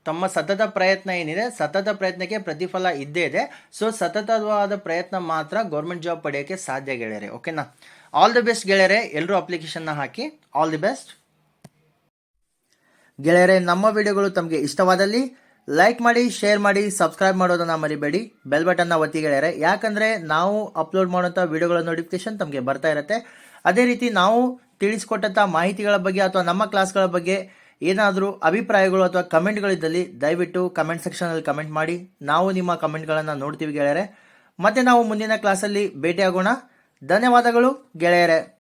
ತಮ್ಮ ಸತತ ಪ್ರಯತ್ನ ಏನಿದೆ, ಸತತ ಪ್ರಯತ್ನಕ್ಕೆ ಪ್ರತಿಫಲ ಇದ್ದೇ ಇದೆ. ಸೊ ಸತತವಾದ ಪ್ರಯತ್ನ ಮಾತ್ರ ಗೌರ್ಮೆಂಟ್ ಜಾಬ್ ಪಡೆಯೋಕ್ಕೆ ಸಾಧ್ಯ ಗೆಳೆಯರೆ. ಓಕೆನಾ? ಆಲ್ ದಿ ಬೆಸ್ಟ್ ಗೆಳೆಯರೆ. ಎಲ್ಲರೂ ಅಪ್ಲಿಕೇಶನ್ನ ಹಾಕಿ. ಆಲ್ ದಿ ಬೆಸ್ಟ್ ಗೆಳೆಯರೆ. ನಮ್ಮ ವಿಡಿಯೋಗಳು ತಮಗೆ ಇಷ್ಟವಾದಲ್ಲಿ ಲೈಕ್ ಮಾಡಿ, ಶೇರ್ ಮಾಡಿ, ಸಬ್ಸ್ಕ್ರೈಬ್ ಮಾಡೋದನ್ನು ಮರಿಬೇಡಿ. ಬೆಲ್ ಬಟನ್ನ ಒತ್ತಿ ಗೆಳೆಯರೆ. ಯಾಕಂದರೆ ನಾವು ಅಪ್ಲೋಡ್ ಮಾಡೋಂಥ ವಿಡಿಯೋಗಳ ನೋಟಿಫಿಕೇಶನ್ ತಮಗೆ ಬರ್ತಾ ಇರುತ್ತೆ. ಅದೇ ರೀತಿ ನಾವು ತಿಳಿಸ್ಕೊಟ್ಟಂಥ ಮಾಹಿತಿಗಳ ಬಗ್ಗೆ ಅಥವಾ ನಮ್ಮ ಕ್ಲಾಸ್ಗಳ ಬಗ್ಗೆ ಏನಾದರೂ ಅಭಿಪ್ರಾಯಗಳು ಅಥವಾ ಕಮೆಂಟ್ಗಳಿದ್ದಲ್ಲಿ ದಯವಿಟ್ಟು ಕಮೆಂಟ್ ಸೆಕ್ಷನಲ್ಲಿ ಕಮೆಂಟ್ ಮಾಡಿ. ನಾವು ನಿಮ್ಮ ಕಮೆಂಟ್ಗಳನ್ನು ನೋಡ್ತೀವಿ ಗೆಳೆಯರೆ. ಮತ್ತೆ ನಾವು ಮುಂದಿನ ಕ್ಲಾಸಲ್ಲಿ ಭೇಟಿಯಾಗೋಣ. ಧನ್ಯವಾದಗಳು ಗೆಳೆಯರೆ.